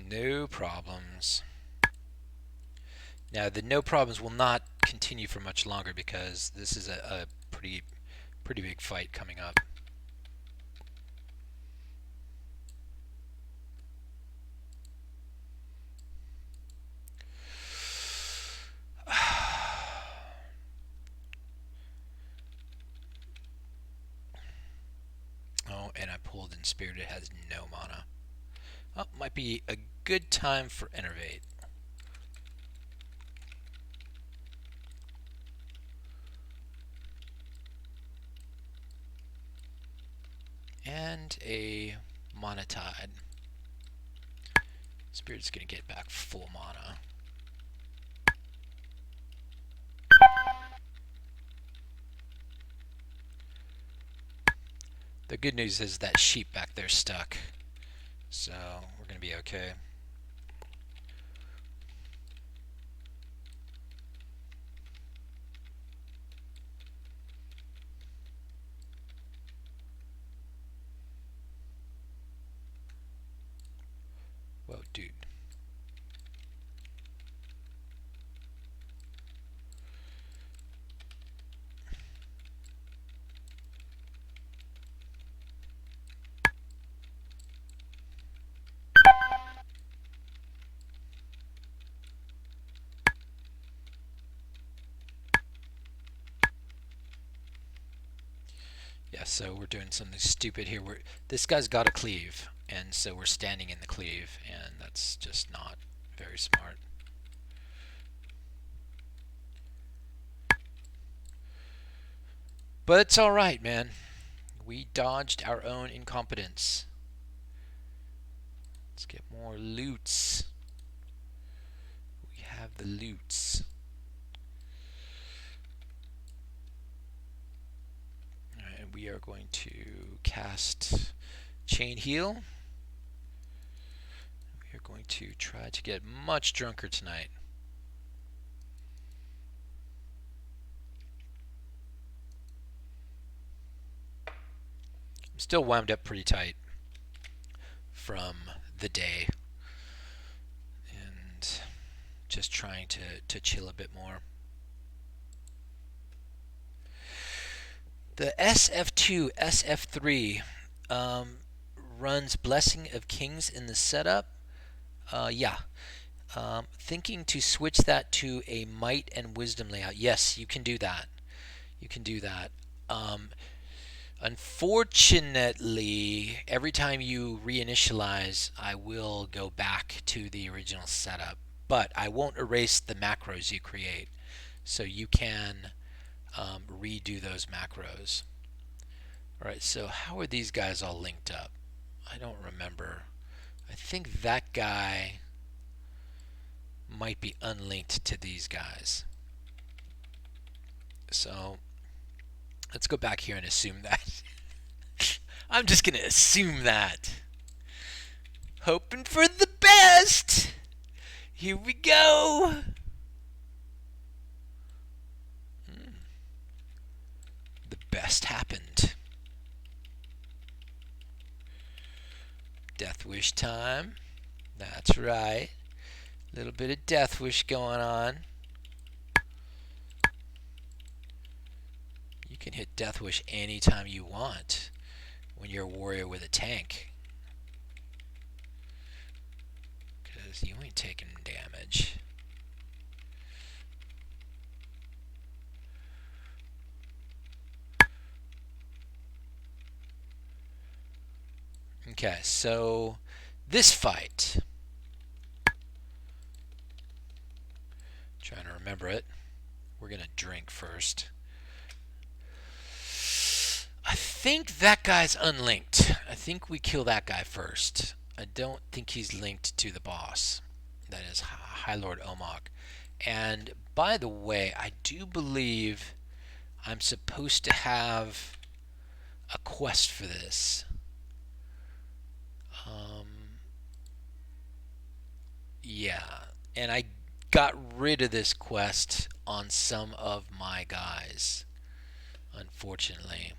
No problems. Now the no problems will not continue for much longer because this is a pretty big fight coming up. Oh, and I pulled in Spirit. It has no mana. Oh, might be a good time for Innervate. And a Mana Tide. Spirit's gonna get back full mana. The good news is that sheep back there stuck, so we're gonna be okay. Whoa, dude. Yeah, so we're doing something stupid here. This guy's got a cleave, and so we're standing in the cleave, and that's just not very smart. But it's alright, man. We dodged our own incompetence. Let's get more loots. We have the loots. Alright, we are going to cast Chain Heal. We are going to try to get much drunker tonight. Still wound up pretty tight from the day, and just trying to chill a bit more. The SF2, SF3 runs Blessing of Kings in the setup. Yeah. Thinking to switch that to a Might and Wisdom layout. Yes, you can do that. You can do that. Unfortunately, every time you reinitialize, I will go back to the original setup. But I won't erase the macros you create. So you can redo those macros. Alright, so how are these guys all linked up? I don't remember. I think that guy might be unlinked to these guys. So let's go back here and assume that. I'm just going to assume that. Hoping for the best. Here we go. The best happened. Death wish time. That's right. A little bit of death wish going on. You can hit death wish anytime you want when you're a warrior with a tank, because you ain't taking damage. Okay, so this fight, trying to remember it. We're gonna drink first. I think that guy's unlinked. I think we kill that guy first. I don't think he's linked to the boss. That is Highlord Omok. And by the way, I do believe I'm supposed to have a quest for this. Yeah, and I got rid of this quest on some of my guys, unfortunately.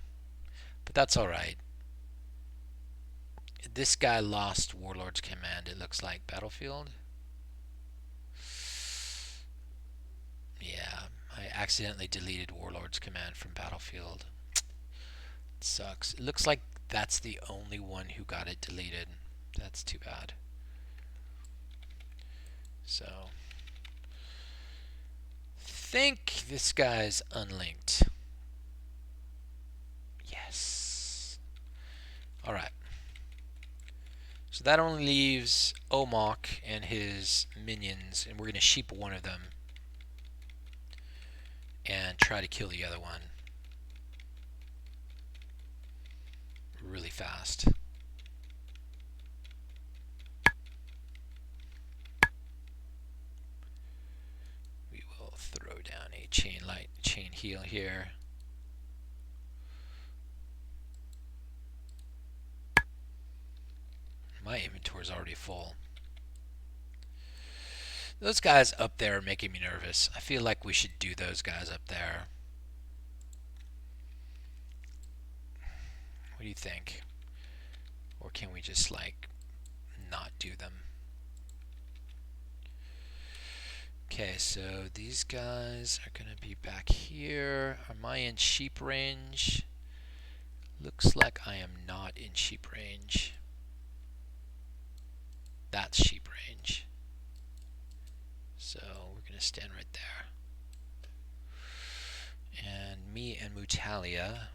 But that's alright. This guy lost Warlord's Command, it looks like. Battlefield? Yeah, I accidentally deleted Warlord's Command from Battlefield. It sucks. It looks like that's the only one who got it deleted. That's too bad. So, think this guy's unlinked. Yes. Alright. So that only leaves Omok and his minions, and we're going to sheep one of them and try to kill the other one really fast. We will throw down a chain heal here. My inventory is already full. Those guys up there are making me nervous. I feel like we should do those guys up there. What do you think? Or can we just, like, not do them? Okay, so these guys are going to be back here. Am I in sheep range? Looks like I am not in sheep range. That's sheep range. So we're going to stand right there. And me and Mutalia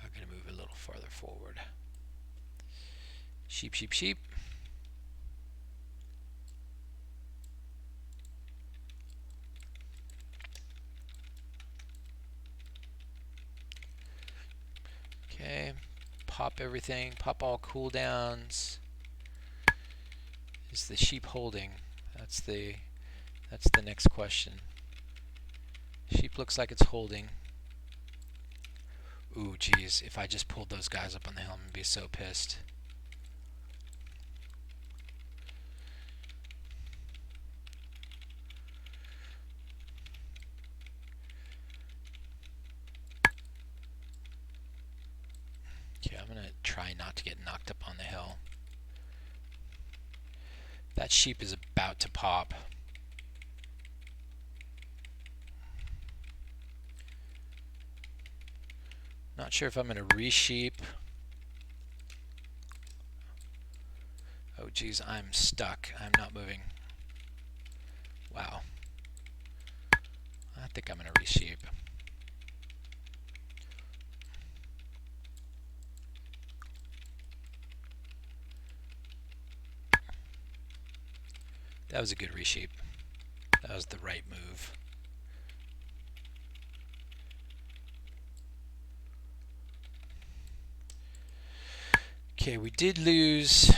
are going to move a little farther forward. Sheep, sheep, sheep. Okay, pop everything, pop all cooldowns. Is the sheep holding? That's the next question. Sheep looks like it's holding. Ooh, geez, if I just pulled those guys up on the hill, I'm gonna be so pissed. try not to get knocked up on the hill. That sheep is about to pop. Not sure if I'm going to re-sheep. Oh geez, I'm stuck. I'm not moving. Wow. I think I'm going to re-sheep. That was a good re-sheep. That was the right move. Okay, we did lose.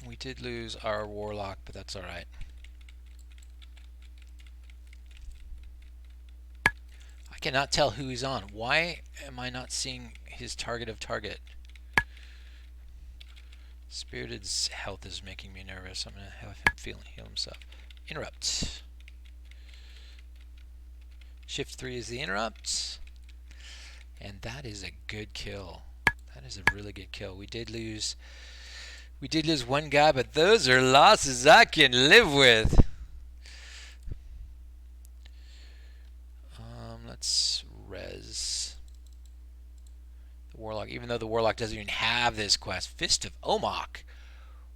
We did lose our warlock, but that's all right. I cannot tell who he's on. Why am I not seeing his target of target? Spirited's health is making me nervous. I'm going to have him heal himself. Interrupt. Shift 3 is the interrupt. And that is a good kill. That is a really good kill. We did lose one guy, but those are losses I can live with. Let's res the warlock, even though the warlock doesn't even have this quest. Fist of Omok.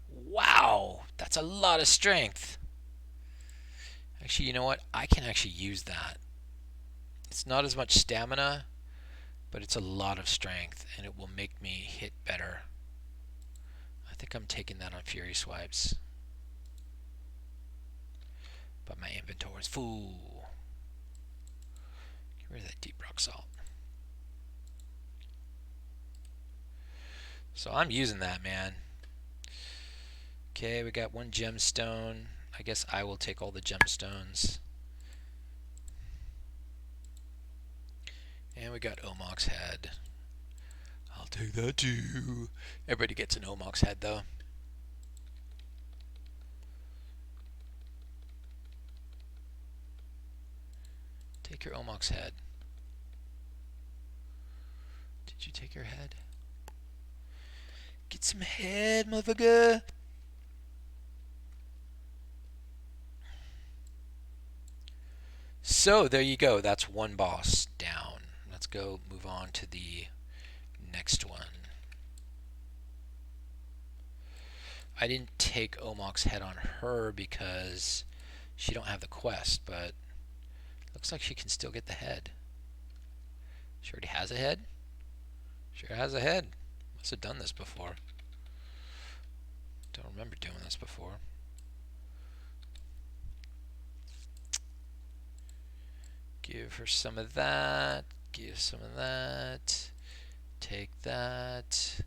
Wow, that's a lot of strength. Actually, you know what? I can actually use that. It's not as much stamina, but it's a lot of strength, and it will make me hit better. I think I'm taking that on Fury Swipes. But my inventory is full. Get rid of that deep rock salt. So I'm using that, man. Okay, we got one gemstone. I guess I will take all the gemstones. And we got Omok's head. I'll take that too. Everybody gets an Omok's head though. Take your Omok's head. Did you take your head? Get some head, motherfucker. So there you go. That's one boss down. Let's go move on to the next one. I didn't take Omok's head on her because she don't have the quest, but looks like she can still get the head. She already has a head? Sure has a head. Must have done this before. Don't remember doing this before. Give her some of that. Give some of that. Take that.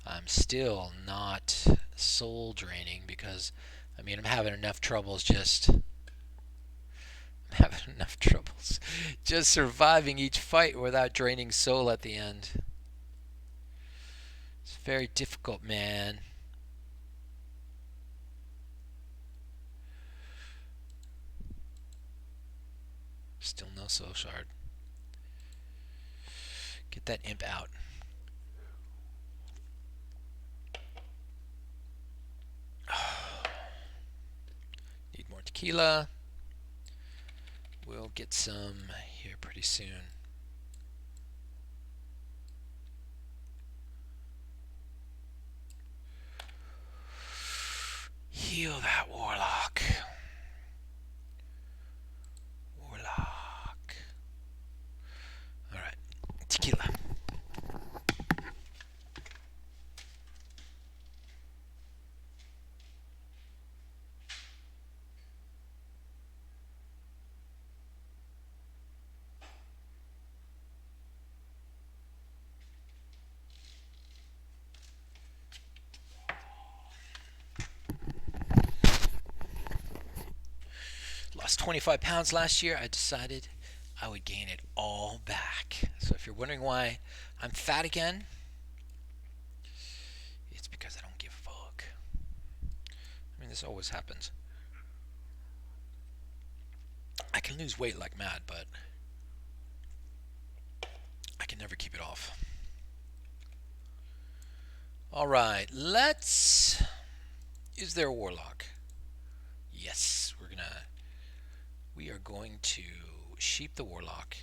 I'm still not soul draining because, I mean, I'm having enough troubles just surviving each fight without draining soul at the end. It's very difficult, man. Still no soul shard. Get that imp out. Need more tequila. We'll get some here pretty soon. Heal that warlock. Alright, tequila. Lost 25 pounds last year. I decided I would gain it all back. So if you're wondering why I'm fat again, it's because I don't give a fuck. I mean, this always happens. I can lose weight like mad, but I can never keep it off. Alright, let's... Is there a warlock? Yes, we are going to sheep the warlock.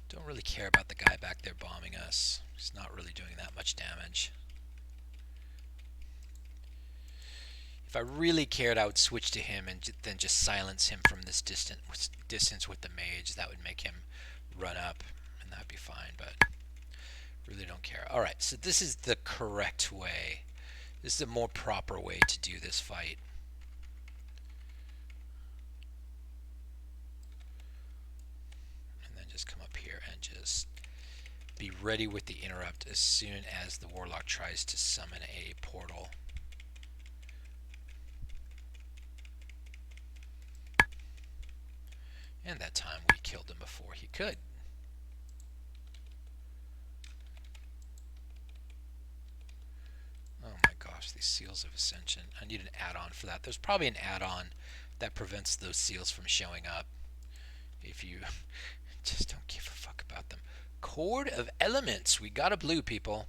Don't really care about the guy back there bombing us. He's not really doing that much damage. If I really cared, I would switch to him and then just silence him from this distance with the mage. That would make him run up, and that would be fine, but really don't care. Alright, so this is the correct way. This is a more proper way to do this fight. And then just come up here and just be ready with the interrupt as soon as the warlock tries to summon a portal. And that time we killed him before he could. Oh my gosh, these seals of ascension. I need an add-on for that. There's probably an add-on that prevents those seals from showing up if you just don't give a fuck about them. Chord of Elements. We got a blue, people.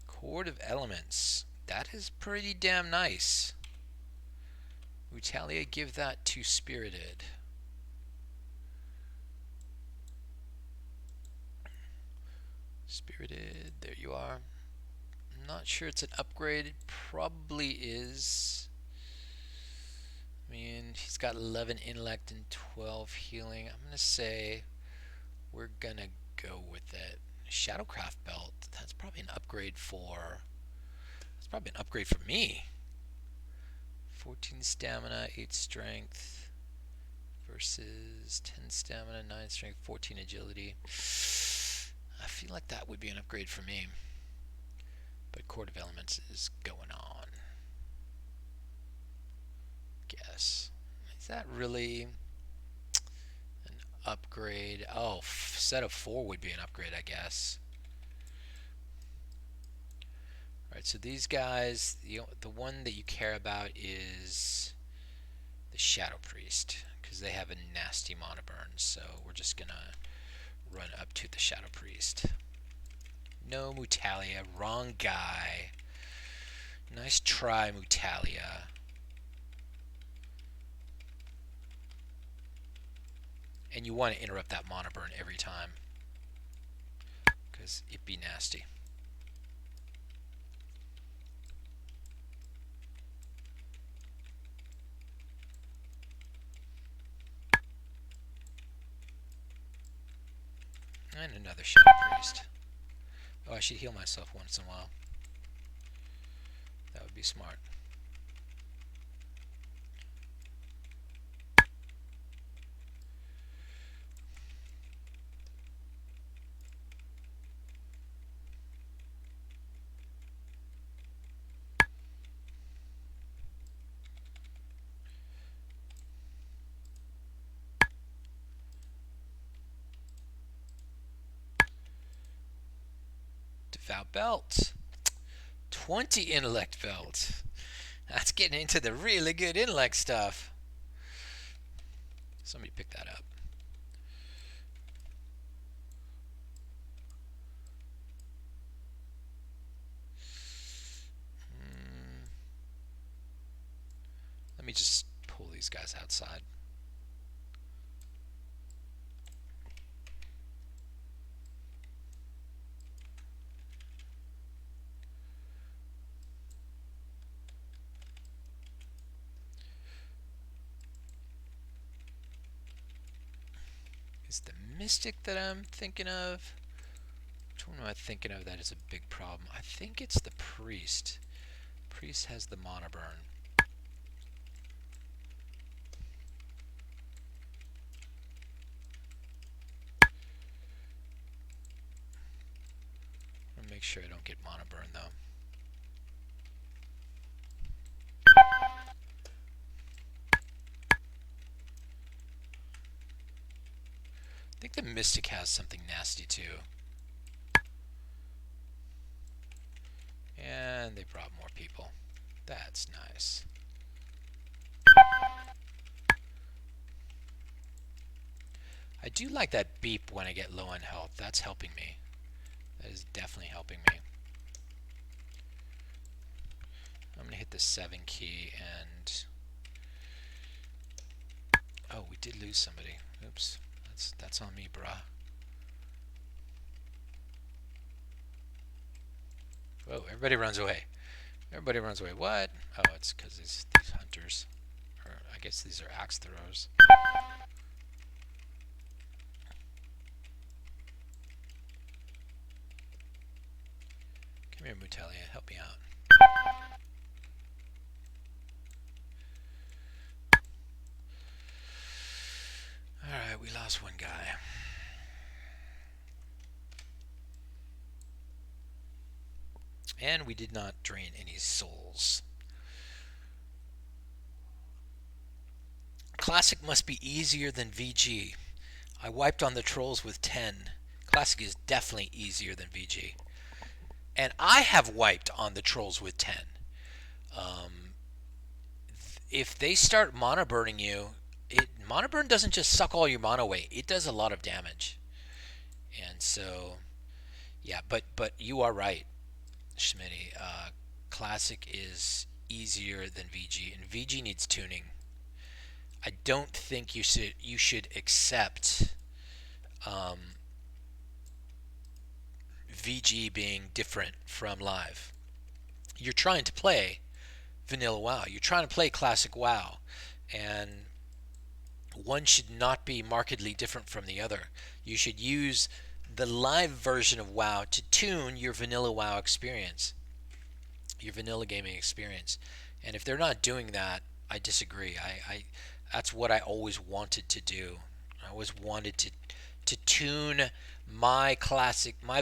Chord of Elements. That is pretty damn nice. Mutalia, give that to Spirited. Spirited, there you are. I'm not sure it's an upgrade. It probably is. I mean, he's got 11 intellect and 12 healing. I'm going to say we're going to go with it. Shadowcraft belt. That's probably an upgrade for... That's probably an upgrade for me. 14 stamina, 8 strength versus 10 stamina, 9 strength, 14 agility. I feel like that would be an upgrade for me. But Chord of Elements is going on. Guess. Is that really an upgrade? Oh, set of 4 would be an upgrade, I guess. Alright, so these guys, the one that you care about is the Shadow Priest, because they have a nasty mana burn, so we're just gonna run up to the Shadow Priest. No Mutalia, wrong guy. Nice try, Mutalia. And you want to interrupt that mana burn every time, because it'd be nasty. And another Shadow Priest. Oh, I should heal myself once in a while. That would be smart. Devout belt. 20 intellect belt. That's getting into the really good intellect stuff. Somebody pick that up. Let me just pull these guys outside. Is the Mystic that I'm thinking of? Which one am I thinking of that is a big problem? I think it's the Priest. Priest has the mana burn. Make sure I don't get mana burn though. Mystic has something nasty too. And they brought more people. That's nice. I do like that beep when I get low on health. That's helping me. That is definitely helping me. I'm going to hit the 7 key and... Oh, we did lose somebody. Oops. That's on me, brah. Whoa, everybody runs away. Everybody runs away. What? Oh, it's because these hunters. Or I guess these are axe throwers. Come here, Mutelia. Help me out. Alright, we lost one guy. And we did not drain any souls. Classic must be easier than VG. I wiped on the trolls with 10. Classic is definitely easier than VG. And I have wiped on the trolls with 10. If they start mana burning you, mana burn doesn't just suck all your mana away. It does a lot of damage. And so, yeah, but you are right, Schmitty. Classic is easier than VG, and VG needs tuning. I don't think you should accept VG being different from live. You're trying to play vanilla WoW. You're trying to play classic WoW, and one should not be markedly different from the other. You should use the live version of WoW to tune your vanilla WoW experience, your vanilla gaming experience. And if they're not doing that, I disagree. That's what I always wanted to do. I always wanted to tune my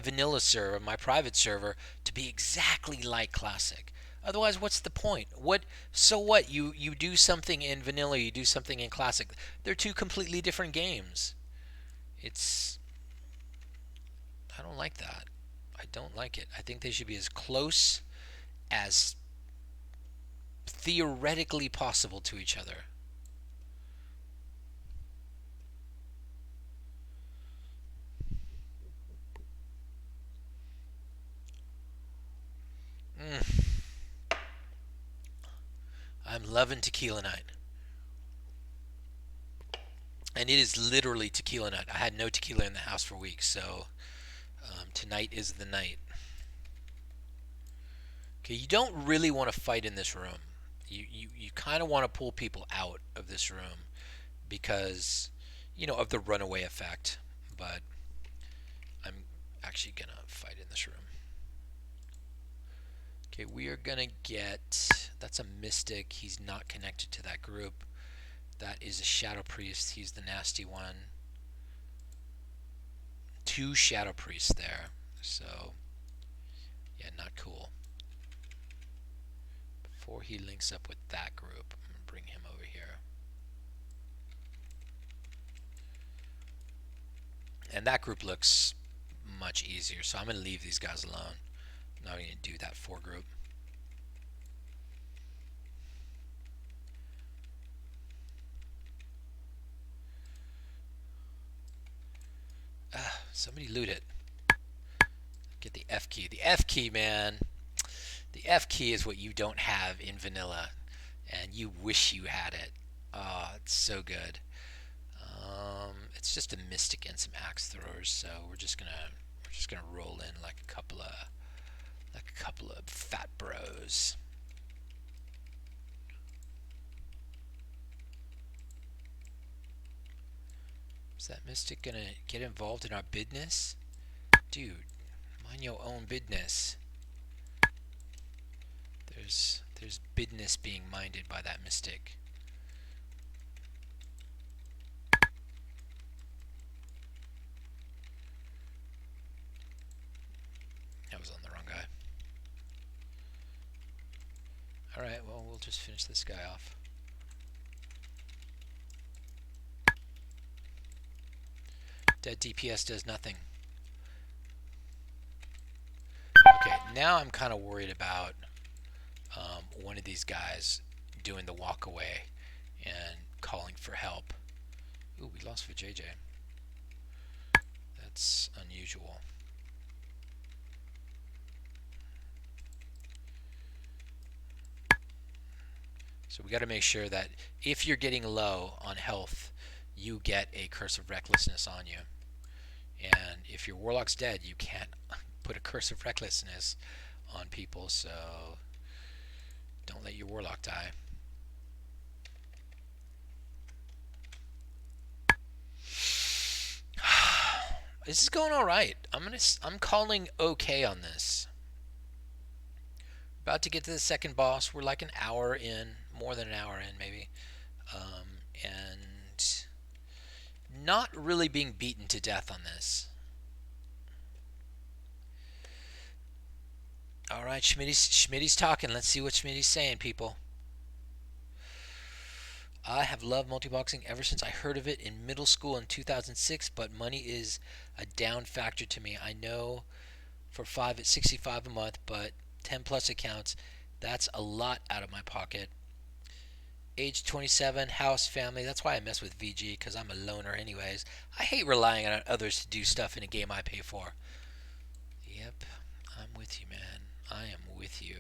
vanilla server, my private server, to be exactly like classic. Otherwise, what's the point? So what? You do something in vanilla, you do something in classic. They're two completely different games. I don't like that. I don't like it. I think they should be as close as theoretically possible to each other. I'm loving tequila night. And it is literally tequila night. I had no tequila in the house for weeks, so tonight is the night. Okay, you don't really want to fight in this room. You kind of want to pull people out of this room because, of the runaway effect. But I'm actually going to fight in this room. Okay, we are going to get... That's a mystic. He's not connected to that group. That is a shadow priest. He's the nasty one. 2 shadow priests there. So, yeah, not cool. Before he links up with that group, I'm going to bring him over here. And that group looks much easier, so I'm going to leave these guys alone. I'm not going to do that 4 group. Somebody loot it. Get the F key. The F key, man. The F key is what you don't have in vanilla, and you wish you had it. Oh, it's so good. It's just a mystic and some axe throwers, so we're just gonna roll in like a couple of fat bros. Is that mystic gonna get involved in our business? Dude, mind your own business. There's business being minded by that mystic. I was on the wrong guy. Alright, well, we'll just finish this guy off. Dead DPS does nothing. Okay, now I'm kind of worried about one of these guys doing the walk away and calling for help. Ooh, we lost for JJ. That's unusual. So we got to make sure that if you're getting low on health, you get a Curse of Recklessness on you. And if your Warlock's dead, you can't put a Curse of Recklessness on people, so don't let your Warlock die. This is going all right. I'm calling okay on this. About to get to the second boss. We're like an hour in, more than an hour in maybe, and not really being beaten to death on this. All right, Schmitty's talking. Let's see what Schmitty's saying, people. I have loved multiboxing ever since I heard of it in middle school in 2006, but money is a down factor to me. I know for 5 at 65 a month, but 10 plus accounts, that's a lot out of my pocket. Age 27, house, family. That's why I mess with VG, because I'm a loner anyways. I hate relying on others to do stuff in a game I pay for. Yep, I'm with you, man. I am with you.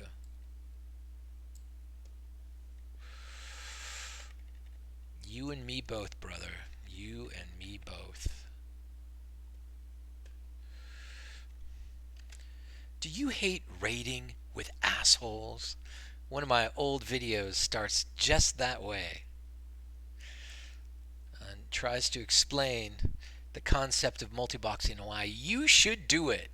You and me both, brother. You and me both. Do you hate raiding with assholes? One of my old videos starts just that way and tries to explain the concept of multiboxing and why you should do it.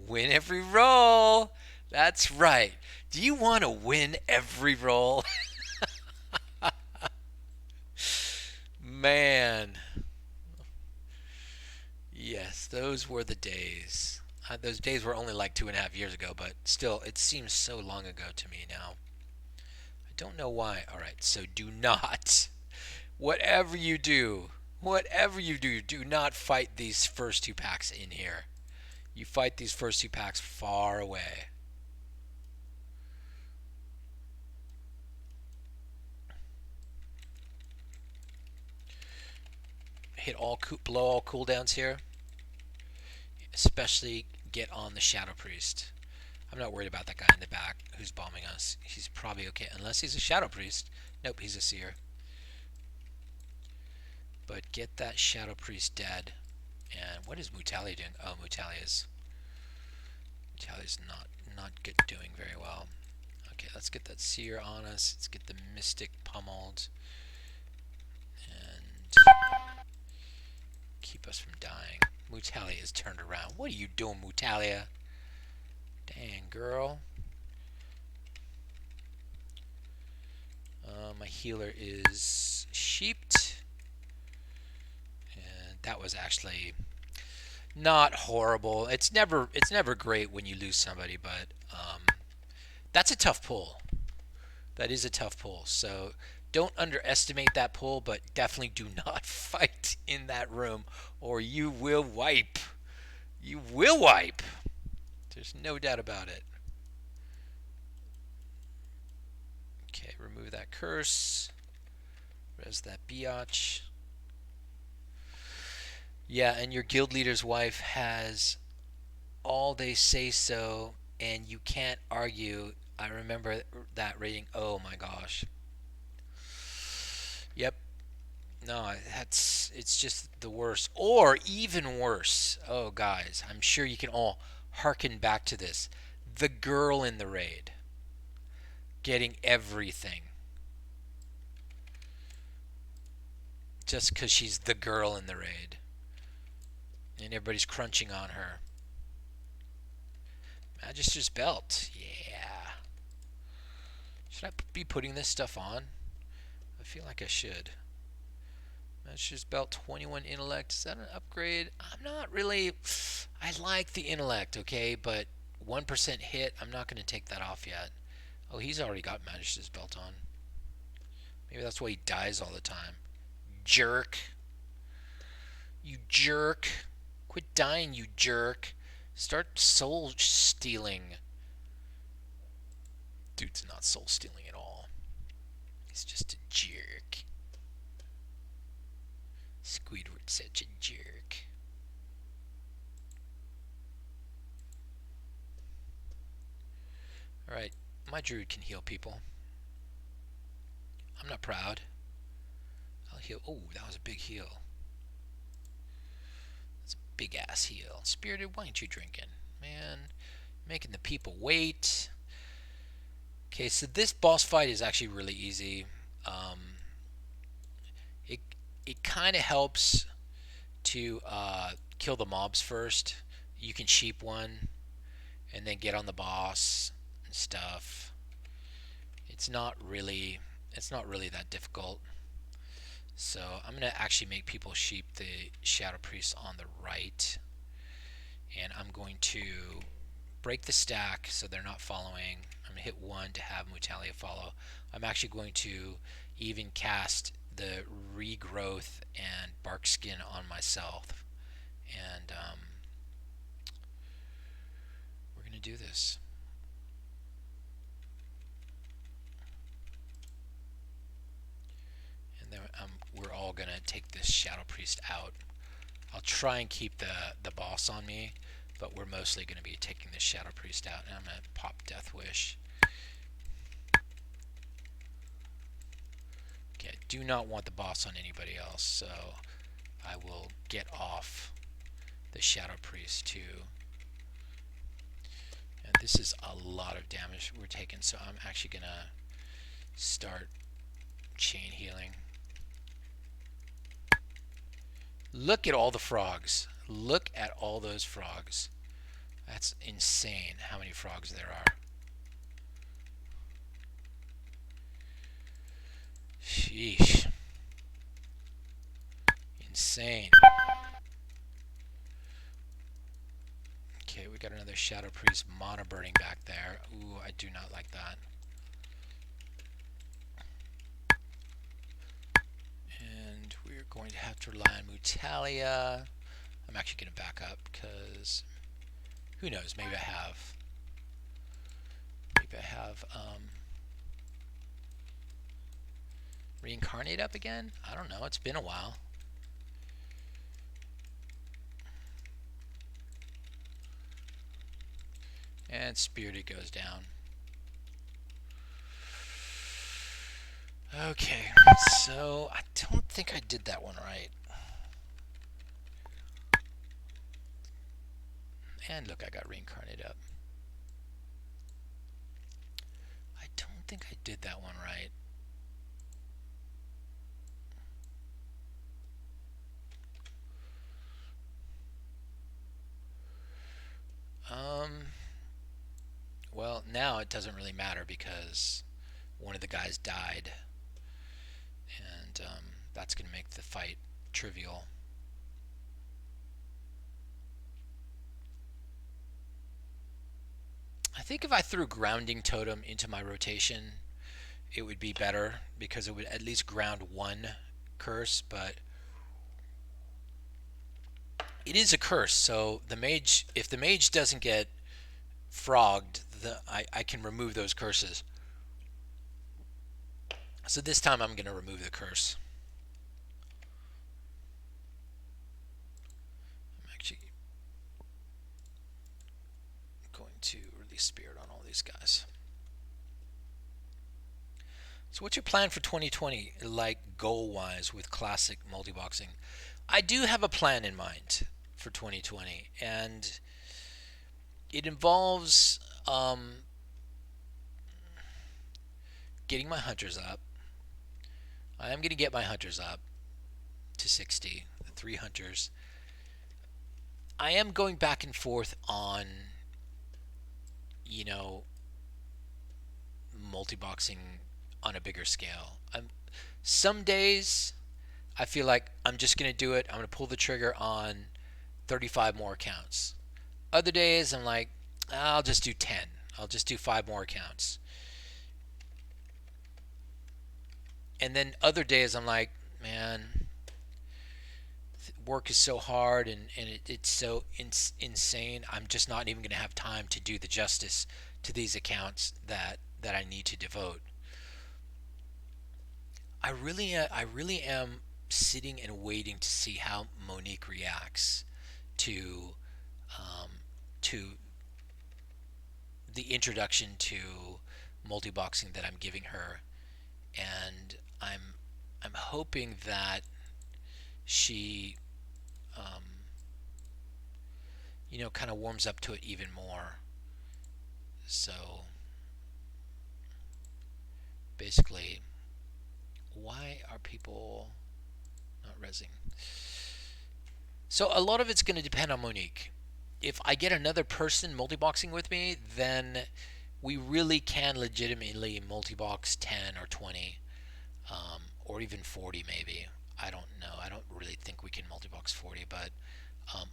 Win every roll. That's right. Do you want to win every roll? Man. Yes, those were the days. Those days were only like 2.5 years ago, but still, it seems so long ago to me now. I don't know why. All right, so do not, whatever you do, do not fight these first two packs in here. You fight these first two packs far away. Blow all cooldowns here. Especially get on the Shadow Priest. I'm not worried about that guy in the back who's bombing us. He's probably okay, unless he's a Shadow Priest. Nope, he's a Seer. But get that Shadow Priest dead. And what is Mutalia doing? Oh, Mutalia's not doing very well. Okay, let's get that Seer on us. Let's get the Mystic pummeled. And keep us from dying. Mutalia is turned around. What are you doing, Mutalia? Dang, girl. My healer is sheeped. And that was actually not horrible. It's never great when you lose somebody, but that's a tough pull. That is a tough pull. So don't underestimate that pull, but definitely do not fight in that room or you will wipe. You will wipe. There's no doubt about it. Okay, remove that curse. Res that biatch. Yeah, and your guild leader's wife has all they say so, and you can't argue. I remember that rating. Oh my gosh. Yep. No, it's just the worst. Or even worse. Oh, guys, I'm sure you can all hearken back to this. The girl in the raid. Getting everything. Just because she's the girl in the raid. And everybody's crunching on her. Magister's Belt. Yeah. Should I be putting this stuff on? I feel like I should. Magister's Belt, 21 intellect. Is that an upgrade? I'm not really... I like the intellect, okay? But 1% hit. I'm not going to take that off yet. Oh, he's already got Magister's Belt on. Maybe that's why he dies all the time. Jerk. You jerk. Quit dying, you jerk. Start soul stealing. Dude's not soul stealing at all. He's just a jerk. Squidward's such a jerk. Alright, my druid can heal people. I'm not proud. I'll heal. Oh, that was a big heal. That's a big ass heal. Spirited, why ain't you drinking? Man, making the people wait. Okay, so this boss fight is actually really easy. It kind of helps to kill the mobs first. You can sheep one and then get on the boss and stuff. It's not really that difficult. So I'm gonna actually make people sheep the Shadow Priest on the right, and I'm going to break the stack so they're not following. I'm gonna hit 1 to have Mutalia follow. I'm actually going to even cast the regrowth and bark skin on myself, and we're gonna do this. And then we're all gonna take this Shadow Priest out. I'll try and keep the boss on me, but we're mostly going to be taking this Shadow Priest out, and I'm going to pop Death Wish. Okay, I do not want the boss on anybody else, so I will get off the Shadow Priest too. And this is a lot of damage we're taking, so I'm actually going to start chain healing. Look at all the frogs. Look at all those frogs. That's insane how many frogs there are. Sheesh. Insane. Okay, we got another Shadow Priest mono burning back there. Ooh, I do not like that. And we're going to have to rely on Mutalia. I'm actually going to back up because who knows, maybe I have Reincarnate up again? I don't know, it's been a while. And Spirited goes down. Okay, so I don't think I did that one right. And look, I got Reincarnate up. I don't think I did that one right. Well, now it doesn't really matter because one of the guys died, and that's going to make the fight trivial. I think if I threw Grounding Totem into my rotation, it would be better because it would at least ground one curse, but it is a curse, so the mage, if the mage doesn't get frogged, I can remove those curses. So this time I'm going to remove the curse. I'm actually going to release Spirit on all these guys. So what's your plan for 2020, like goal-wise with classic multi-boxing? I do have a plan in mind for 2020, and it involves getting my hunters up. I am going to get my hunters up to 60, the 3 hunters. I am going back and forth on, you know, multi-boxing on a bigger scale. Some days I feel like I'm just going to do it. I'm going to pull the trigger on 35 more accounts. Other days I'm like, I'll just do 10. I'll just do 5 more accounts. And then other days I'm like, man, work is so hard and it's so insane. I'm just not even going to have time to do the justice to these accounts that I need to devote. I really am sitting and waiting to see how Monique reacts to um, to the introduction to multi-boxing that I'm giving her, and I'm hoping that she um, kind of warms up to it even more. So basically, why are people not resing? So a lot of it's going to depend on Monique. If I get another person multi-boxing with me, then we really can legitimately multi-box 10 or 20, or even 40 maybe. I don't know. I don't really think we can multi-box 40, but um,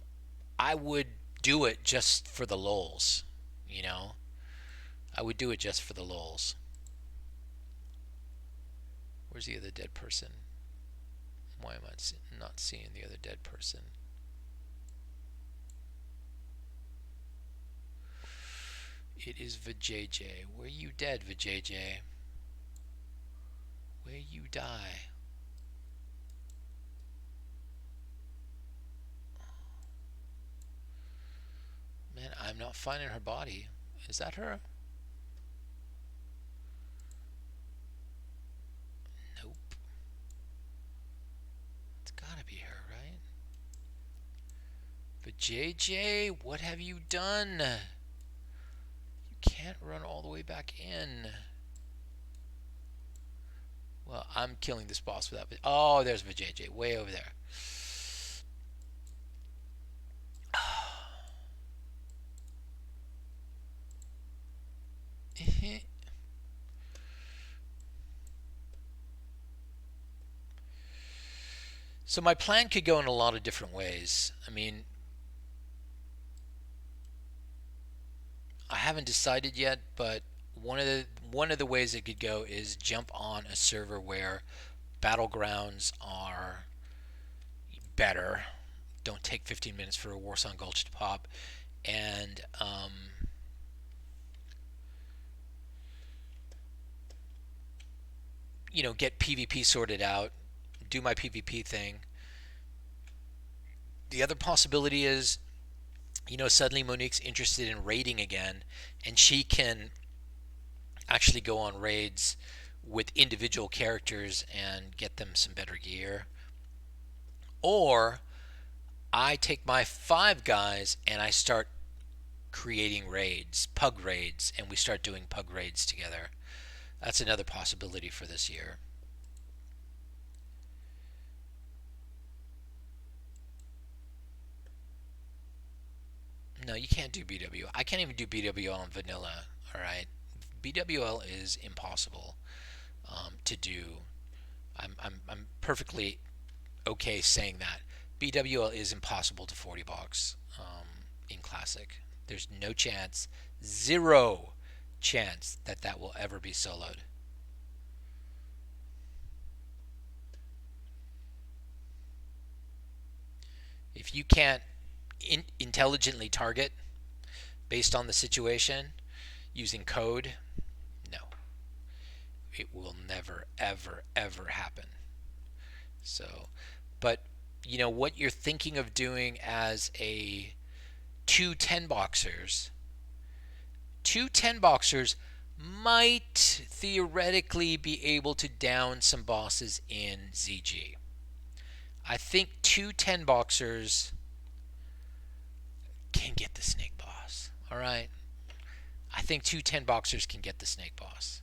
I would do it just for the lulz, you know? I would do it just for the lulz. Where's the other dead person? Why am I not seeing the other dead person? It is Vajayjay. Where you dead, Vajayjay? Where you die? Man, I'm not finding her body. Is that her? Nope. It's gotta be her, right? Vajayjay, what have you done? You can't run all the way back in. Well, I'm killing this boss without... Oh, there's Vajayjay, way over there. So my plan could go in a lot of different ways. I mean, I haven't decided yet, but one of the ways it could go is jump on a server where battlegrounds are better. Don't take 15 minutes for a Warsong Gulch to pop, and get PvP sorted out, do my PvP thing. The other possibility is, suddenly Monique's interested in raiding again, and she can actually go on raids with individual characters and get them some better gear. Or I take my 5 guys and I start creating raids, pug raids, and we start doing pug raids together. That's another possibility for this year. No, you can't do BWL. I can't even do BWL on vanilla. All right, BWL is impossible to do. I'm perfectly okay saying that. BWL is impossible to 40 box in Classic. There's no chance, zero chance that that will ever be soloed. If you can't intelligently target based on the situation using code, no, it will never, ever, ever happen. So, but what you're thinking of doing as a two 10 boxers, two 10 boxers might theoretically be able to down some bosses in ZG. I think two 10 boxers can get the snake boss. All right. I think two 10 boxers can get the snake boss.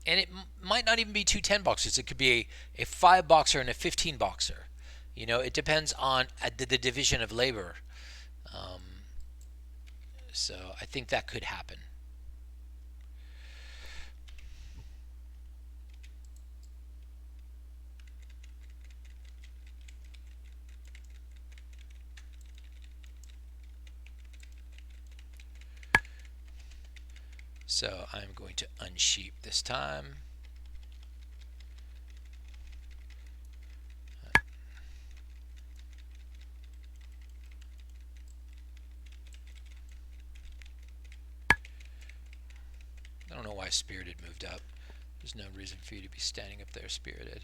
And it might not even be two 10 boxers. It could be a 5 boxer and a 15 boxer. It depends on the division of labor. Um, so I think that could happen. So I'm going to unsheep this time. I don't know why Spirited moved up. There's no reason for you to be standing up there, Spirited.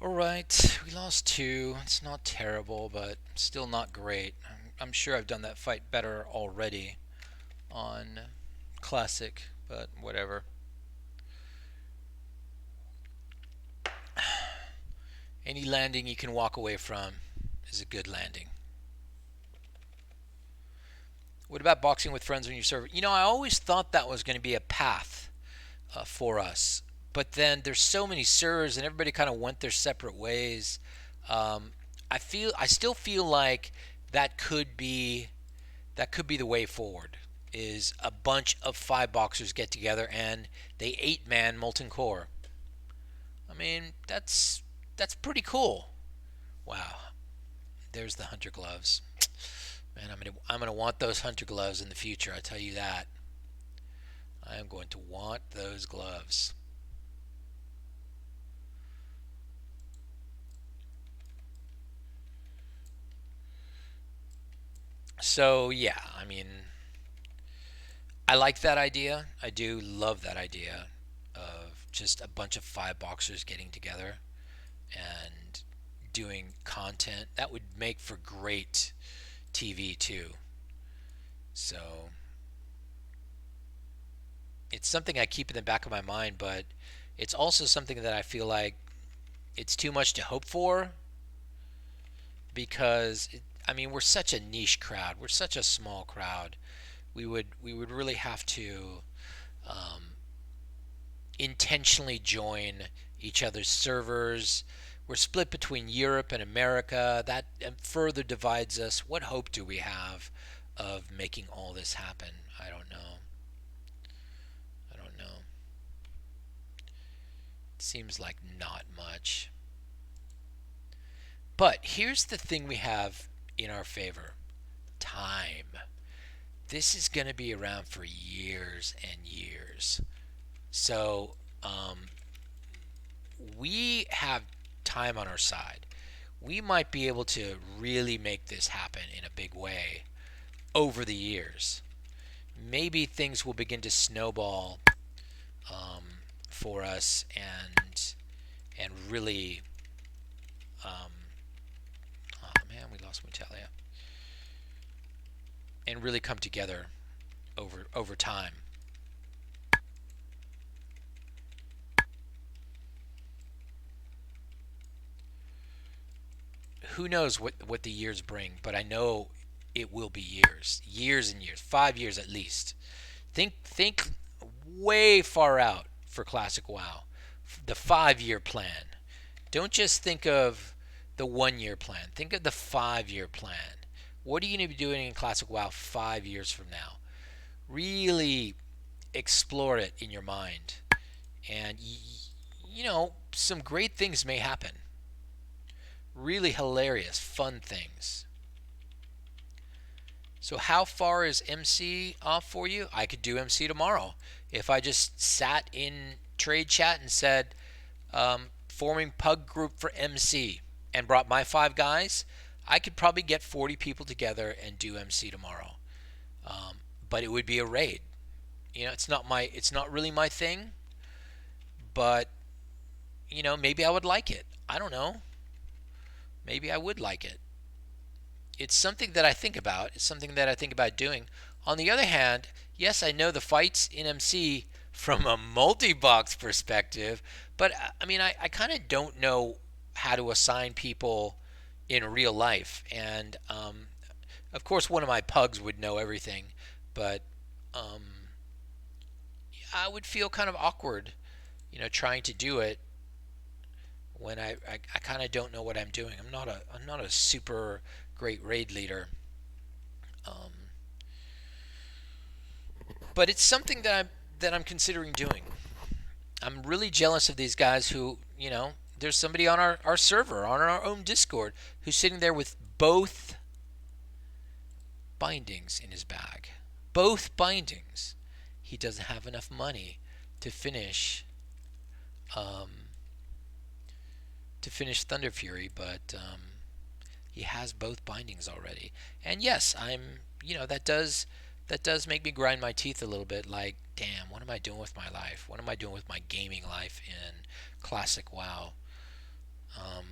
Alright, we lost 2. It's not terrible, but still not great. I'm sure I've done that fight better already on Classic, but whatever. Any landing you can walk away from is a good landing. What about boxing with friends when you serve? You know, I always thought that was going to be a path for us, but then there's so many servers and everybody kind of went their separate ways. Um, I still feel like that could be the way forward. Is a bunch of 5 boxers get together and they 8-man molten core. I mean, that's pretty cool. Wow, there's the hunter gloves. Man, I'm gonna want those hunter gloves in the future. I tell you that. I am going to want those gloves. So yeah, I mean, I like that idea. I do love that idea of just a bunch of 5 boxers getting together and doing content. That would make for great TV too. So it's something I keep in the back of my mind, but it's also something that I feel like it's too much to hope for because I mean we're such a niche crowd. We're such a small crowd. We would really have to um, intentionally join each other's servers. We're split between Europe and America. That further divides us. What hope do we have of making all this happen? I don't know. I don't know. It seems like not much. But here's the thing we have in our favor: time. This is going to be around for years and years. So we have time on our side. We might be able to really make this happen in a big way over the years. Maybe things will begin to snowball for us and really oh man, we lost Mutalia, and really come together over time. Who knows what the years bring, but I know it will be years and years, 5 years at least. Think way far out for Classic WoW, the 5 year plan. Don't just think of the 1 year plan. Think of the 5 year plan. What are you going to be doing in Classic WoW 5 years from now? Really explore it in your mind, and some great things may happen. Really hilarious, fun things. So how far is MC off for you? I could do MC tomorrow. If I just sat in trade chat and said, forming pug group for MC and brought my 5 guys, I could probably get 40 people together and do MC tomorrow. But it would be a raid. It's not really my thing, but maybe I would like it. I don't know. Maybe I would like it. It's something that I think about. It's something that I think about doing. On the other hand, yes, I know the fights in MC from a multi-box perspective, but I mean, I kind of don't know how to assign people in real life. And of course, one of my pugs would know everything, but um, I would feel kind of awkward, trying to do it when I kind of don't know what I'm doing. I'm not a super great raid leader, um, but it's something that I'm considering doing. I'm really jealous of these guys who, there's somebody on our server, on our own Discord, who's sitting there with both bindings in his bag. Both bindings. He doesn't have enough money to finish um, Thunder Fury, but he has both bindings already. And yes, that does make me grind my teeth a little bit. Like, damn, what am I doing with my life? What am I doing with my gaming life in classic WoW? Um,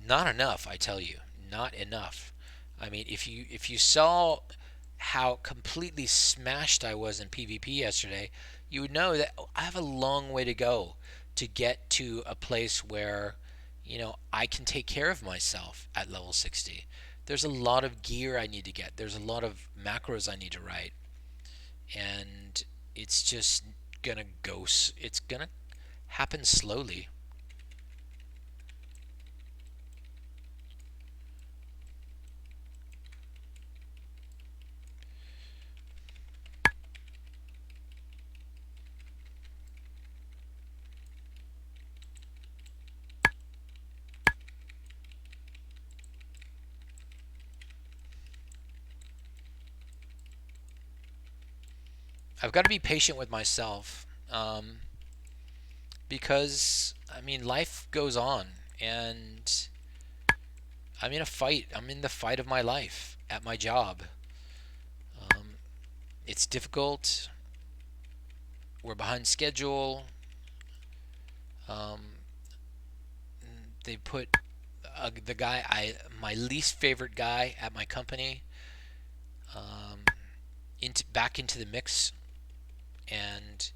Not enough, I tell you, not enough. I mean, if you saw how completely smashed I was in PvP yesterday, you would know that I have a long way to go to get to a place where, I can take care of myself at level 60. There's a lot of gear I need to get. There's a lot of macros I need to write, and it's just gonna go. It's gonna happen slowly. I've got to be patient with myself, because I mean life goes on, and I'm in a fight. I'm in the fight of my life at my job. Um, it's difficult. We're behind schedule. Um, they put the guy my least favorite guy at my company, um, into the mix, and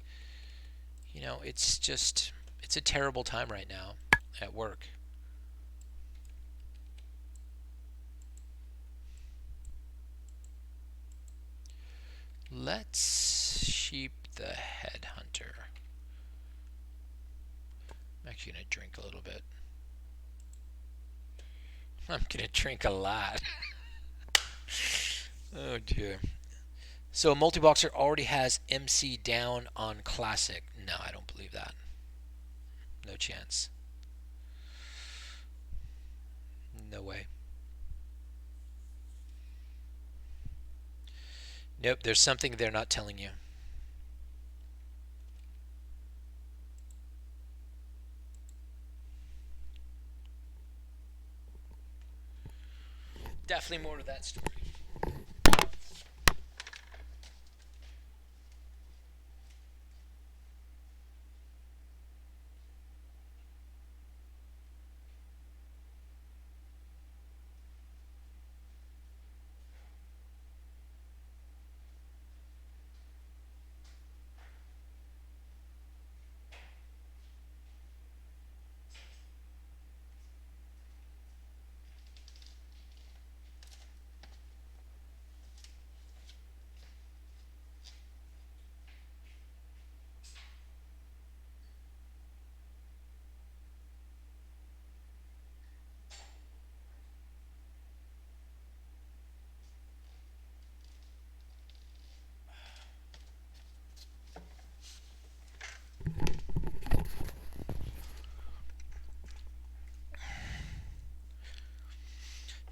it's a terrible time right now at work. Let's sheep the headhunter. I'm actually gonna drink a little bit. I'm gonna drink a lot. Oh dear. So a multi-boxer already has MC down on classic. No, I don't believe that. No chance. No way. Nope, there's something they're not telling you. Definitely more to that story.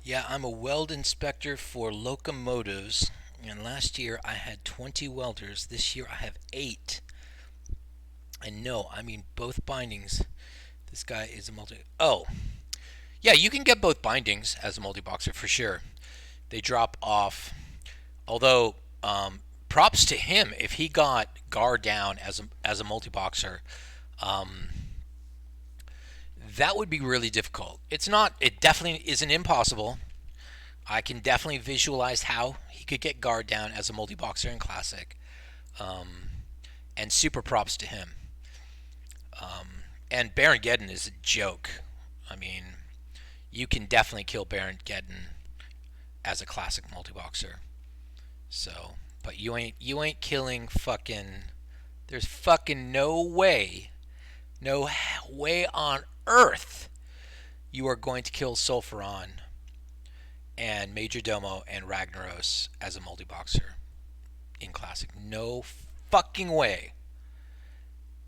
Yeah, I'm a weld inspector for locomotives, and last year I had 20 welders. This year I have 8. And no, I mean both bindings. This guy is a multi. Oh, yeah, you can get both bindings as a multi-boxer for sure. They drop off. Although, props to him if he got guard down as a multi-boxer. Um, that would be really difficult. It's not. It definitely isn't impossible. I can definitely visualize how he could get guard down as a multi-boxer in Classic. And super props to him. And Baron Geddon is a joke. I mean, you can definitely kill Baron Geddon as a classic multi-boxer. So, but you ain't killing fucking. There's fucking no way, no way on earth you are going to kill Sulfuron and Major Domo and Ragnaros as a multi-boxer in classic. No fucking way.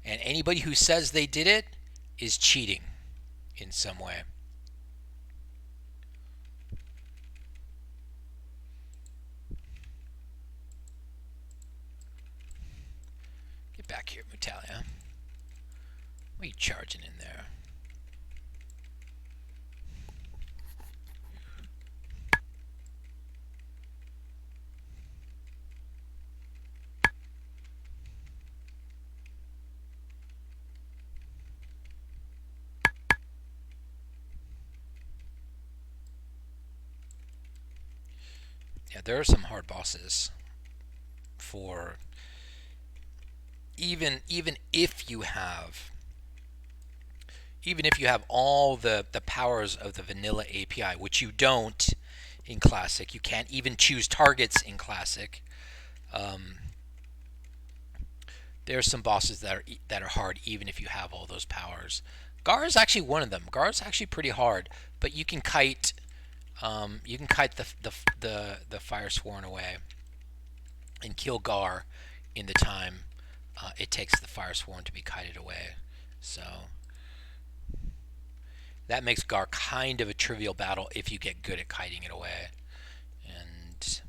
And anybody who says they did it is cheating in some way. Get back here, Mutalia. What are you charging in there? Yeah, there are some hard bosses for even if you have all the powers of the vanilla API, which you don't in classic. You can't even choose targets in classic. There are some bosses that are hard even if you have all those powers. Gar is actually one of them. Gar is actually pretty hard, but you can kite. You can kite the Fire Sworn away and kill Gar in the time it takes the Fire Sworn to be kited away. So that makes Gar kind of a trivial battle if you get good at kiting it away. And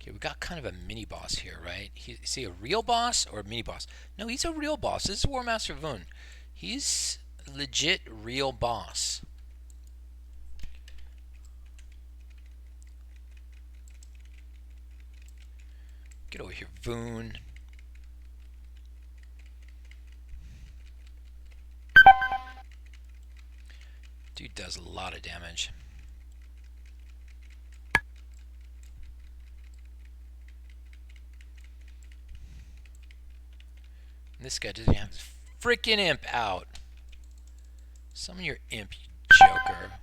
okay, we got kind of a mini boss here, right? Is he a real boss or a mini boss? No, he's a real boss. This is War Master Voon. He's a legit real boss. Get over here, Voon. Dude does a lot of damage. And this guy doesn't have his freaking imp out. Summon your imp, you joker.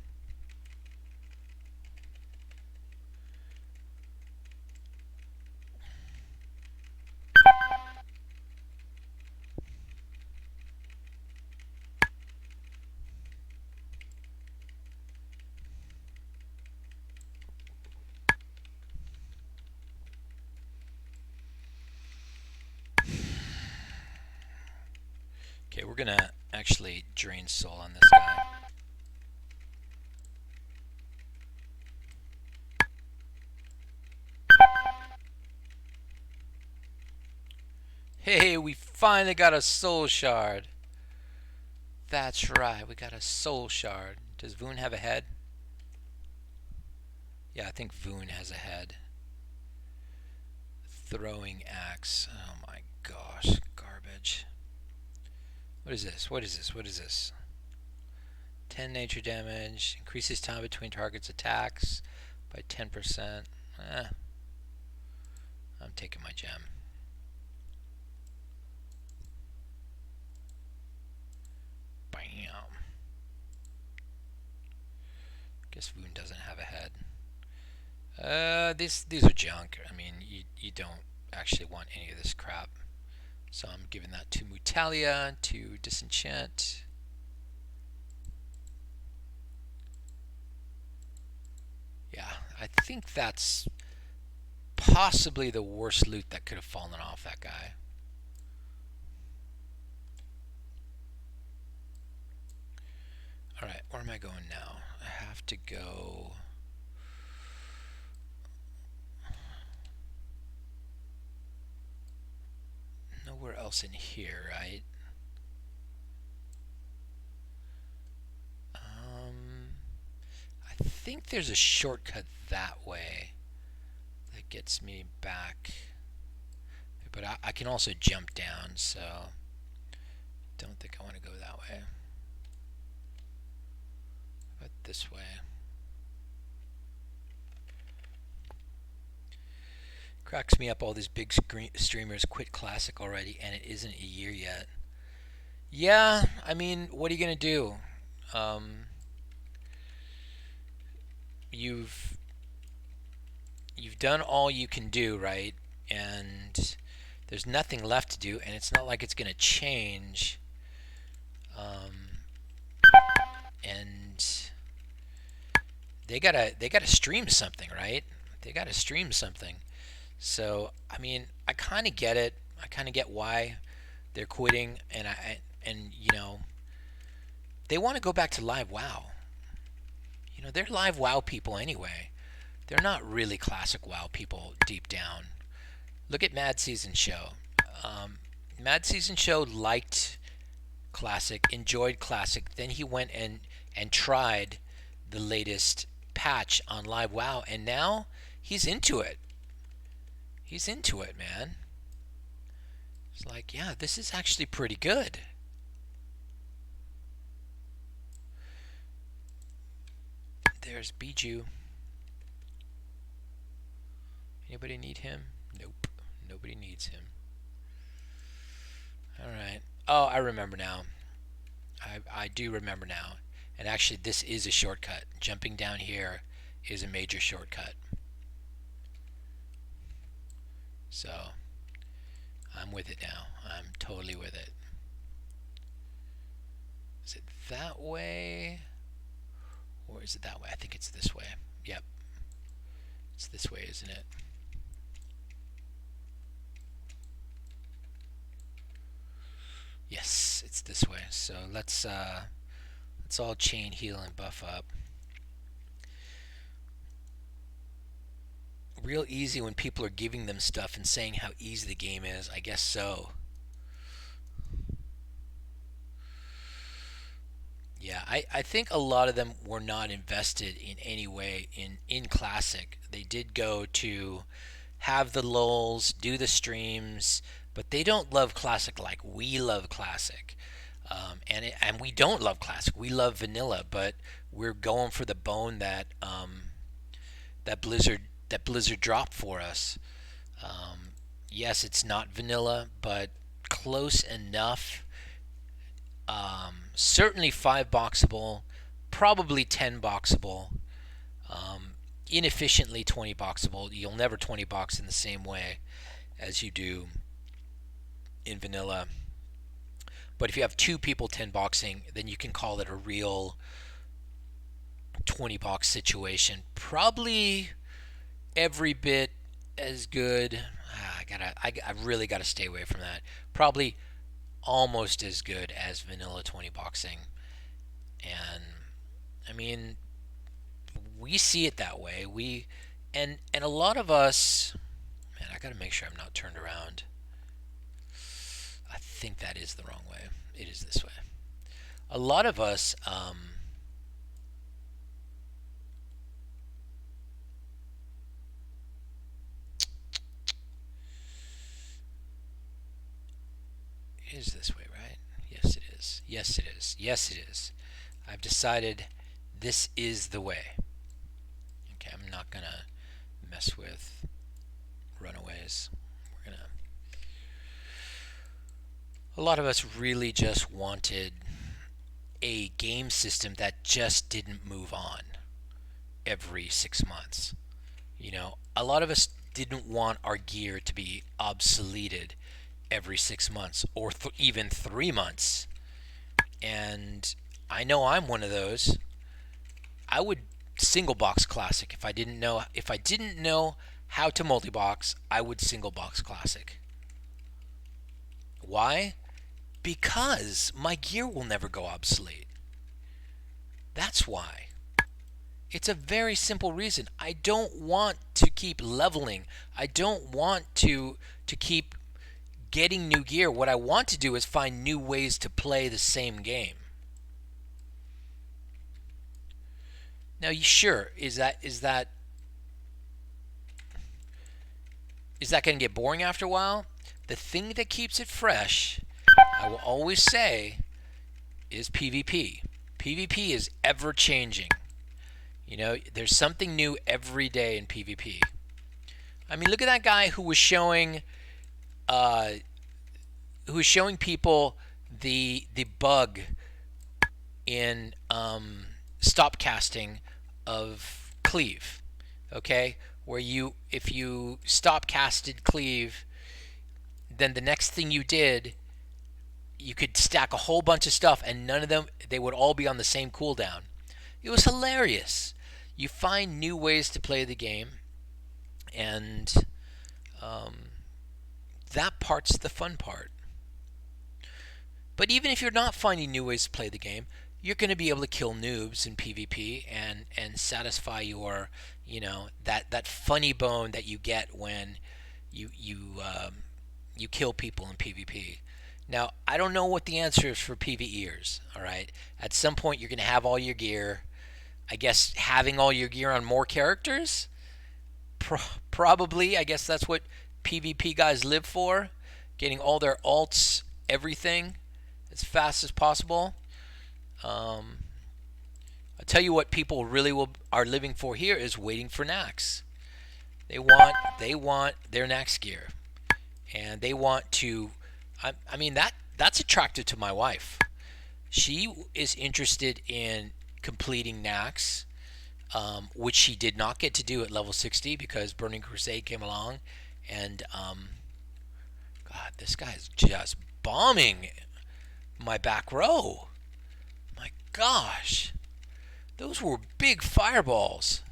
Okay, we're gonna actually drain soul on this guy. Hey, we finally got a soul shard. That's right, we got a soul shard. Does Voon have a head? Yeah, I think Voon has a head. Throwing axe. Oh my gosh, garbage. What is this? What is this? What is this? 10 nature damage. Increases time between targets' attacks by 10%. I'm taking my gem. Bam. Guess Voon doesn't have a head. These are junk. I mean, you don't actually want any of this crap. So I'm giving that to Mutalia to disenchant. Yeah, I think that's possibly the worst loot that could have fallen off that guy. Alright, where am I going now? I have to go... nowhere else in here, right? I think there's a shortcut that way that gets me back. But I can also jump down, so don't think I want to go that way. But this way. Cracks me up, all these big streamers quit Classic already, and it isn't a year yet. Yeah, I mean, what are you gonna do? Um, you've you've done all you can do, right? And there's nothing left to do, and it's not like it's gonna change. Um, and they gotta stream something, right? They gotta stream something. So I mean, I kind of get it. I kind of get why they're quitting, and they want to go back to live WoW. They're live WoW people anyway. They're not really classic WoW people deep down. Look at Mad Season Show. Mad Season Show liked classic, enjoyed classic. Then he went and tried the latest patch on live WoW, and now he's into it. He's into it, man. It's like, yeah, this is actually pretty good. There's Bijou. Anybody need him? Nope. Nobody needs him. Alright. Oh, I remember now. I do remember now. And actually, this is a shortcut. Jumping down here is a major shortcut. So, I'm with it now. I'm totally with it. Is it that way? Or is it that way? I think it's this way. Yep. It's this way, isn't it? Yes, it's this way. So let's all chain heal and buff up. Real easy when people are giving them stuff and saying how easy the game is. I guess so. Yeah, I think a lot of them were not invested in any way in Classic. They did go to have the lulls, do the streams, but they don't love Classic like we love Classic. And we don't love Classic. We love vanilla, but we're going for the bone that Blizzard dropped for us. Yes, it's not vanilla, but close enough. Certainly 5 boxable, probably 10 boxable, inefficiently 20 boxable. You'll never 20 box in the same way as you do in vanilla. But if you have 2 people 10 boxing, then you can call it a real 20 box situation. Probably every bit as good. I really gotta stay away from that. Probably almost as good as vanilla 20 boxing. And I mean, we see it that way. And a lot of us, man, I gotta make sure I'm not turned around. I think that is the wrong way. It is this way. A lot of us it is this way, right? Yes, it is. Yes, it is. Yes, it is. I've decided this is the way. Okay, I'm not gonna mess with runaways. We're gonna. A lot of us really just wanted a game system that just didn't move on every 6 months. A lot of us didn't want our gear to be obsoleted every 6 months or even 3 months. And I know I'm one of those. I would single box Classic if I didn't know how to multi-box. I would single box Classic. Why? Because my gear will never go obsolete. That's why. It's a very simple reason. I don't want to keep leveling. I don't want to keep getting new gear. What I want to do is find new ways to play the same game. Now, sure, is that going to get boring after a while? The thing that keeps it fresh, I will always say, is PvP. PvP is ever changing. There's something new every day in PvP. I mean, look at that guy uh, who was showing people the bug in stop casting of cleave. Okay, where you if you stop casted cleave, then the next thing you did, you could stack a whole bunch of stuff, and none of them they would all be on the same cooldown. It was hilarious. You find new ways to play the game, and um, that part's the fun part. But even if you're not finding new ways to play the game, you're going to be able to kill noobs in PvP and satisfy your, that funny bone that you get when you kill people in PvP. Now, I don't know what the answer is for PvEers. All right, at some point you're going to have all your gear. I guess having all your gear on more characters, probably. I guess that's what PvP guys live for, getting all their alts, everything, as fast as possible. Um, I'll tell you what people really are living for here is waiting for Nax. They want their Nax gear, and they want to. I mean that's attractive to my wife. She is interested in completing Nax, which she did not get to do at level 60 because Burning Crusade came along, and God, this guy is just bombing my back row. My gosh, those were big fireballs.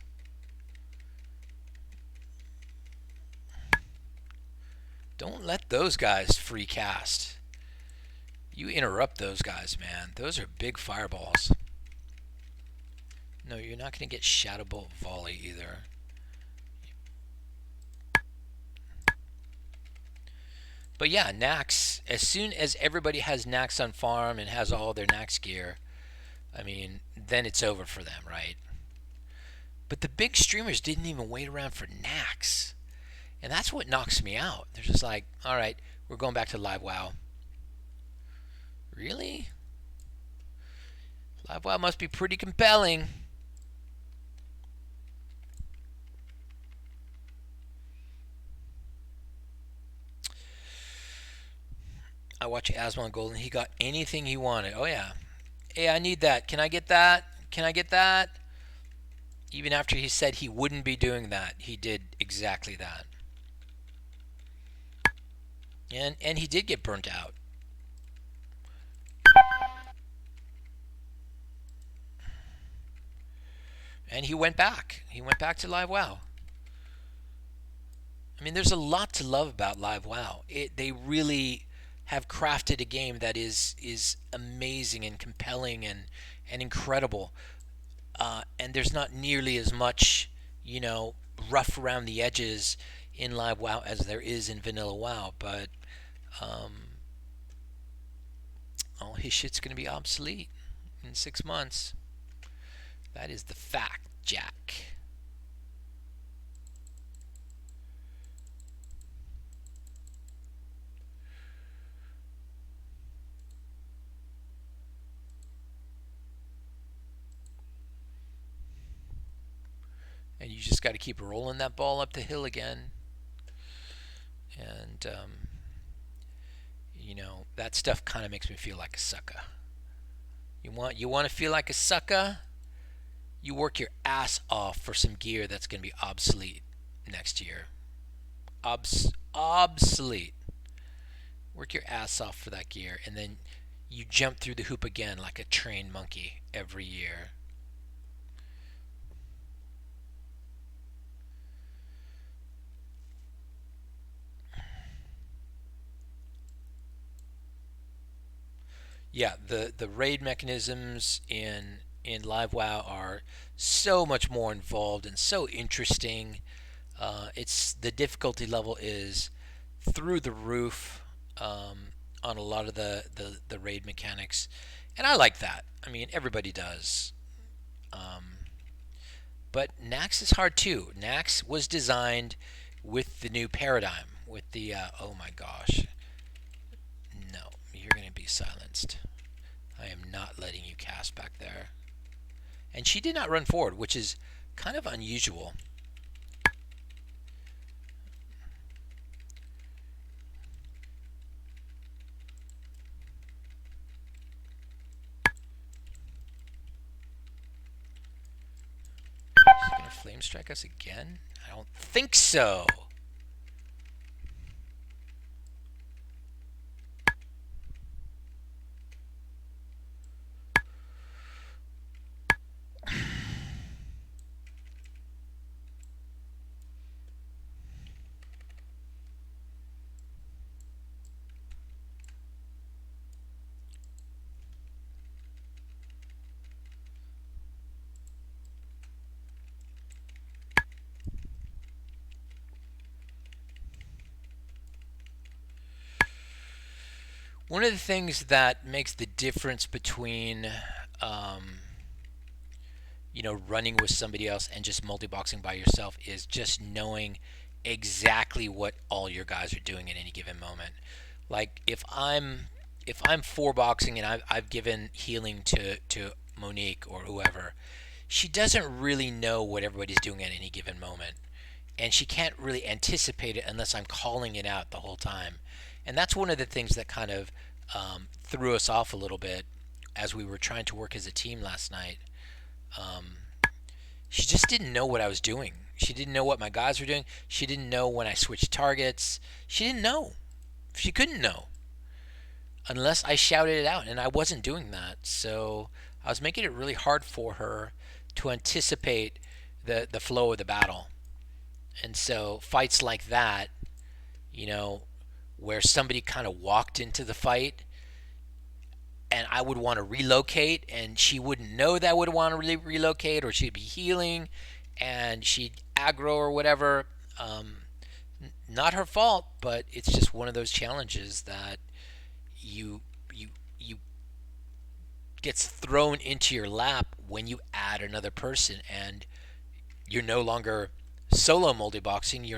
Don't let those guys free cast. You interrupt those guys, man. Those are big fireballs. No, you're not going to get Shadow Bolt Volley either. But yeah, Nax, as soon as everybody has Nax on farm and has all their Nax gear, I mean, then it's over for them, right? But the big streamers didn't even wait around for Nax. And that's what knocks me out. They're just like, all right, we're going back to Live WoW. Really? Live WoW must be pretty compelling. I watch Asmon Golden. He got anything he wanted. Oh, yeah. Hey, I need that. Can I get that? Can I get that? Even after he said he wouldn't be doing that, he did exactly that. And he did get burnt out. And he went back. He went back to Live WoW. I mean, there's a lot to love about Live WoW. They really have crafted a game that is amazing and compelling and incredible. And there's not nearly as much, rough around the edges in Live WoW as there is in Vanilla WoW. But all his shit's going to be obsolete in 6 months. That is the fact, Jack. And you just got to keep rolling that ball up the hill again. And, that stuff kind of makes me feel like a sucker. You want to feel like a sucker? You work your ass off for some gear that's going to be obsolete next year. Obsolete. Work your ass off for that gear, and then you jump through the hoop again like a trained monkey every year. Yeah, the raid mechanisms in Live WoW are so much more involved and so interesting. It's the difficulty level is through the roof on a lot of the raid mechanics, and I like that. I mean, everybody does. But Nax is hard too. Nax was designed with the new paradigm, with the oh my gosh, no, you're going to be silenced. I am not letting you cast back there. And she did not run forward, which is kind of unusual. flame strike us again? I don't think so. One of the things that makes the difference between, um, running with somebody else and just multi-boxing by yourself is just knowing exactly what all your guys are doing at any given moment. Like if I'm four boxing and I've given healing to Monique or whoever, she doesn't really know what everybody's doing at any given moment, and she can't really anticipate it unless I'm calling it out the whole time. And that's one of the things that kind of threw us off a little bit as we were trying to work as a team last night. Um, she just didn't know what I was doing. She didn't know what my guys were doing. She didn't know when I switched targets. She didn't know. She couldn't know unless I shouted it out, and I wasn't doing that. So I was making it really hard for her to anticipate the flow of the battle. And so fights like that, you know, where somebody kind of walked into the fight and I would want to relocate and she wouldn't know that I would want to relocate, or she'd be healing and she'd aggro or whatever. Not her fault, but it's just one of those challenges that you you you gets thrown into your lap when you add another person, and you're no longer solo multi-boxing.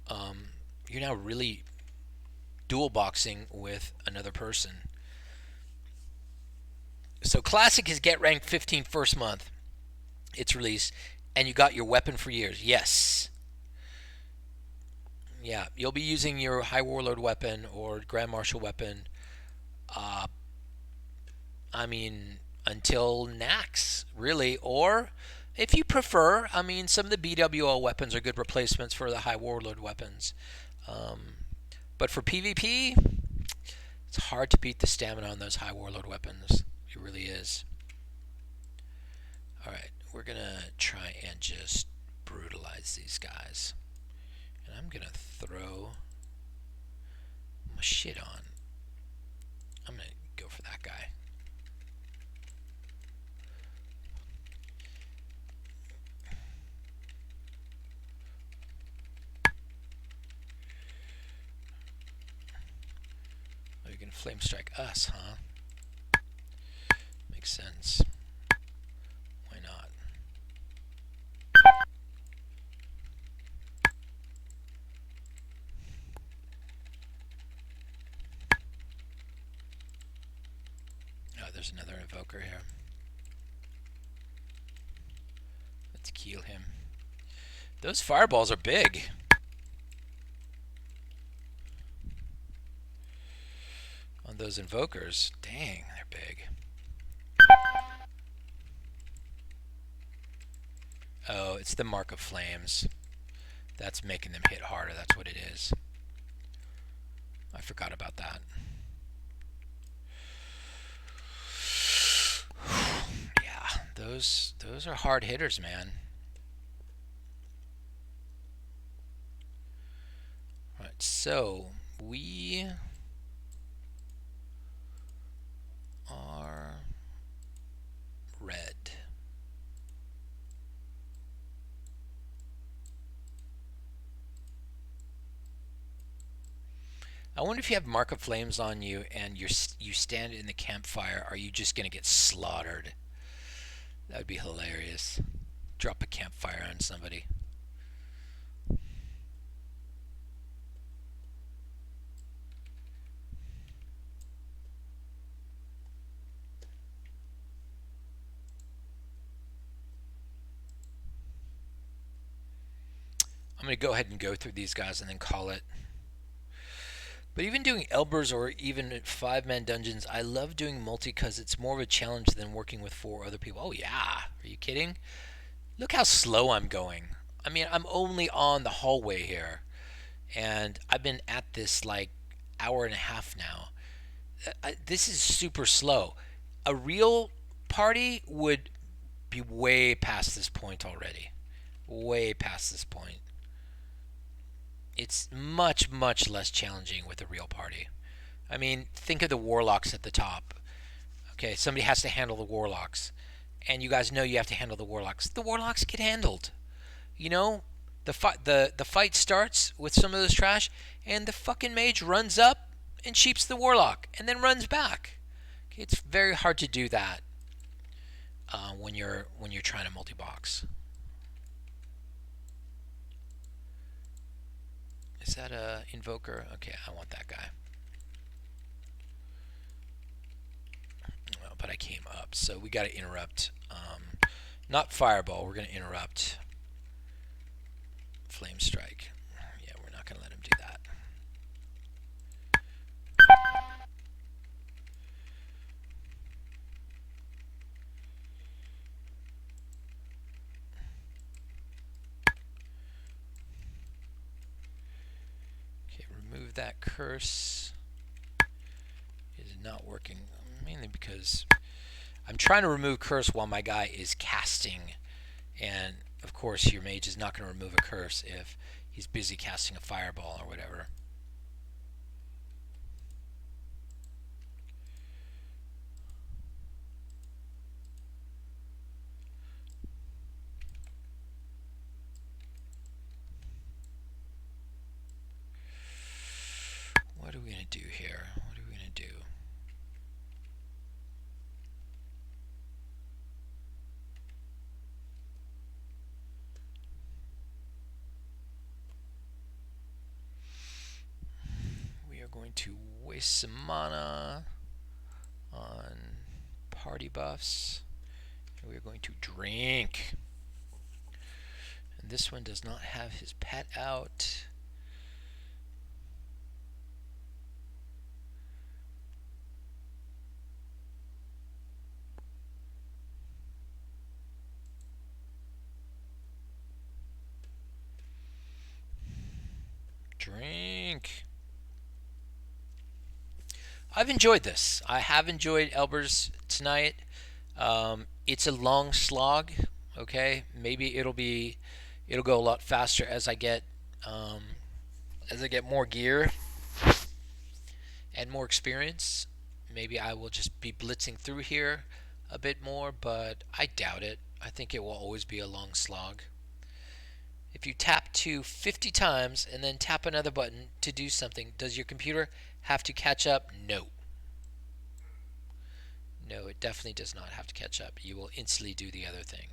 Um, you're now really dual boxing with another person. So classic is get ranked 15 first month its release, and you got your weapon for years. Yes. Yeah, you'll be using your High Warlord weapon or Grand Marshal weapon. Uh, I mean, until Nax, really. Or if you prefer, I mean, some of the BWL weapons are good replacements for the High Warlord weapons. Um, but for PvP, it's hard to beat the stamina on those High Warlord weapons. It really is. Alright, we're going to try and just brutalize these guys. And I'm going to throw my shit on. I'm going to go for that guy. Oh, you're going to flame strike us, huh? Makes sense. Why not? Oh, there's another invoker here. Let's kill him. Those fireballs are big. On those invokers. Dang, they're big. Oh, it's the Mark of Flames. That's making them hit harder. That's what it is. I forgot about that. Yeah, those are hard hitters, man. Right, so we are red. I wonder if you have Mark of Flames on you and you stand in the campfire, are you just going to get slaughtered? That would be hilarious. Drop a campfire on somebody. I'm going to go ahead and go through these guys and then call it. But even doing Elbers or even 5-man dungeons, I love doing multi because it's more of a challenge than working with 4 other people. Oh yeah, are you kidding? Look how slow I'm going. I mean, I'm only on the hallway here, and I've been at this like hour and a half now. This is super slow. A real party would be way past this point already. Way past this point. It's much, much less challenging with a real party. I mean, think of the warlocks at the top. Okay, somebody has to handle the warlocks. And you guys know you have to handle the warlocks. The warlocks get handled. You know, the fight starts with some of this trash, and the fucking mage runs up and sheeps the warlock, and then runs back. Okay, it's very hard to do that when you're trying to multi-box. Is that a invoker? Okay, I want that guy. Well, but I came up, so we got to interrupt. Not fireball. We're going to interrupt flame strike. Yeah, we're not going to let him do that. Okay, remove that curse. It is not working, mainly because I'm trying to remove curse while my guy is casting, and of course your mage is not going to remove a curse if he's busy casting a fireball or whatever. What are we going to do here? What are we going to do? We are going to waste some mana on party buffs. We are going to drink. And this one does not have his pet out. Drink. I've enjoyed this. I have enjoyed Elbers tonight. It's a long slog. Okay, maybe it'll go a lot faster as I get more gear and more experience. Maybe I will just be blitzing through here a bit more, but I doubt it. I think it will always be a long slog. If you tap 2 50 times and then tap another button to do something, does your computer have to catch up? No. No, it definitely does not have to catch up. You will instantly do the other thing.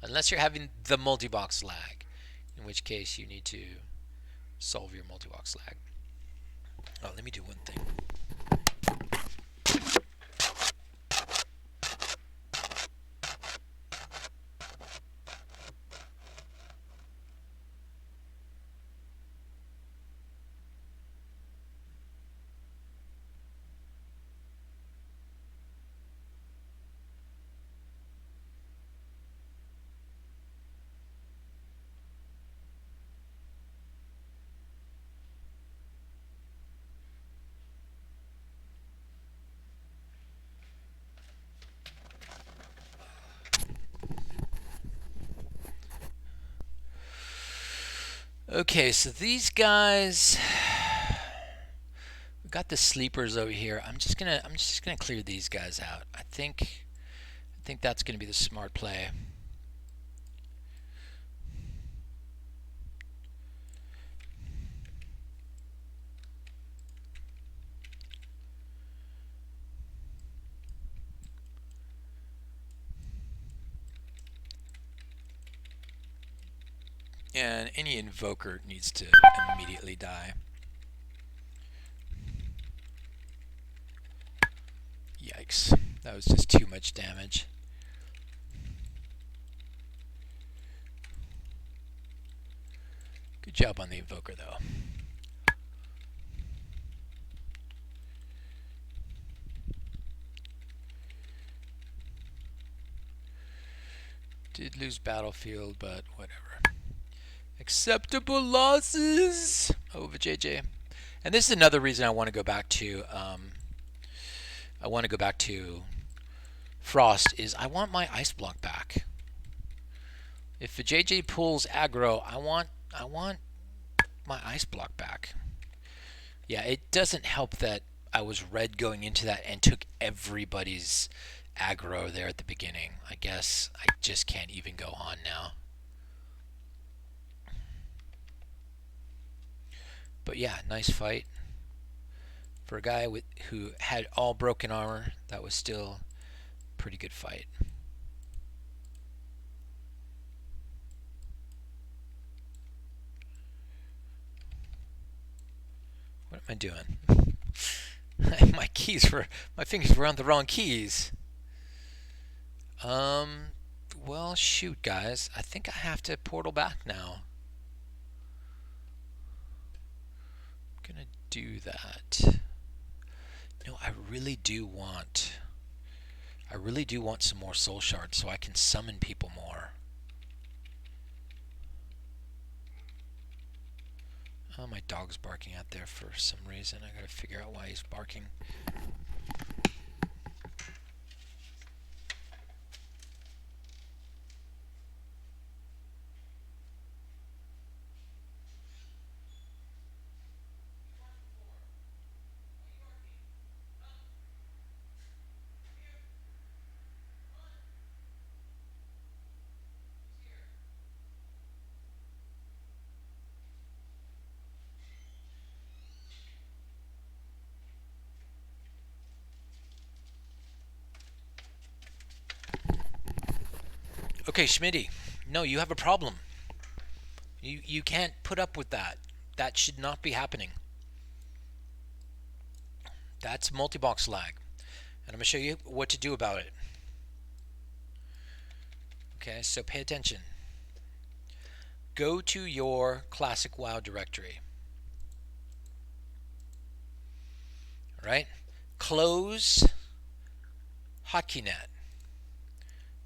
Unless you're having the multi-box lag, in which case you need to solve your multi-box lag. Oh, let me do one thing. Okay, so these guys, we got the sleepers over here. I'm just gonna clear these guys out. I think that's gonna be the smart play. And any invoker needs to immediately die. Yikes. That was just too much damage. Good job on the invoker, though. Did lose battlefield, but whatever. Acceptable losses over JJ. And this is another reason I want to go back to Frost is I want my ice block back. If the JJ pulls aggro, I want my ice block back. Yeah, it doesn't help that I was red going into that and took everybody's aggro there at the beginning. I guess I just can't even go on now. But yeah, nice fight. For a guy who had all broken armor, that was still a pretty good fight. What am I doing? My fingers were on the wrong keys. Well, shoot, guys. I think I have to portal back now. I'm gonna do that. No, I really do want some more soul shards so I can summon people more. Oh, my dog's barking out there for some reason. I gotta figure out why he's barking. Okay, Schmitty. No, you have a problem. You can't put up with that. That should not be happening. That's multi-box lag. And I'm going to show you what to do about it. Okay, so pay attention. Go to your classic WoW directory. All right? Close HotKeyNet.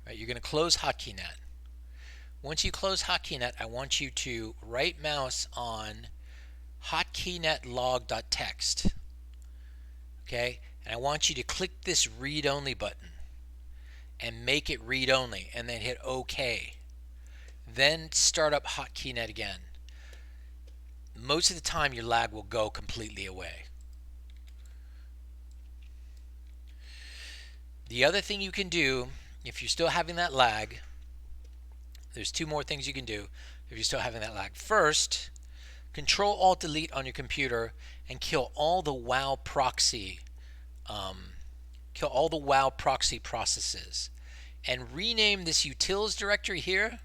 Right, you're going to close HotKeyNet. Once you close HotKeyNet, I want you to right mouse on hotkeynetlog.txt. Okay? And I want you to click this read only button and make it read only and then hit OK. Then start up HotKeyNet again. Most of the time your lag will go completely away. The other thing you can do, if you're still having that lag, there's two more things you can do if you're still having that lag. First, Control-Alt-Delete on your computer and kill all the WoW proxy processes and rename this utils directory here.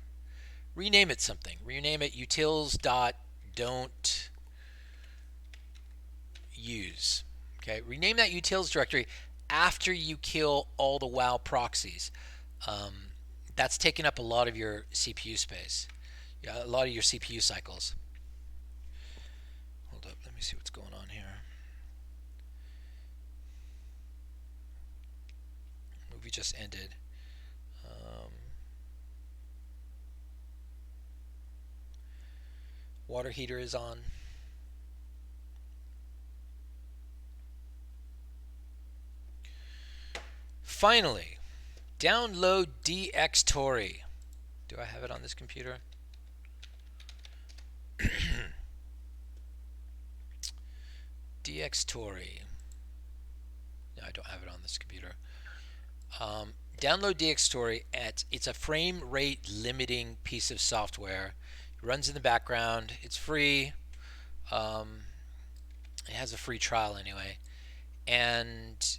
Rename it something. Rename it utils.don't-use. Okay, rename that utils directory after you kill all the WoW proxies. That's taking up a lot of your CPU space. Yeah, a lot of your CPU cycles. Hold up, let me see what's going on here. Movie just ended. Water heater is on. Finally, download DxTory. Do I have it on this computer? DxTory. No, I don't have it on this computer. Download DxTory. It's a frame rate limiting piece of software. It runs in the background. It's free. It has a free trial anyway. And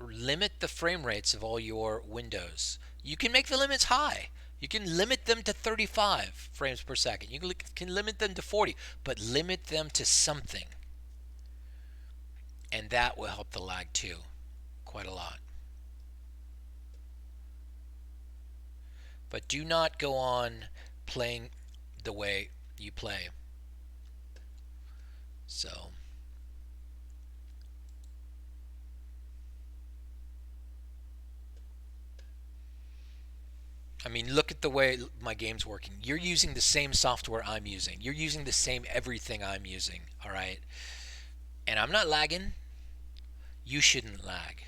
limit the frame rates of all your windows. You can make the limits high. You can limit them to 35 frames per second. You can limit them to 40, but limit them to something. And that will help the lag too, quite a lot. But do not go on playing the way you play. So I mean, look at the way my game's working. You're using the same software I'm using. You're using the same everything I'm using. All right. And I'm not lagging. You shouldn't lag.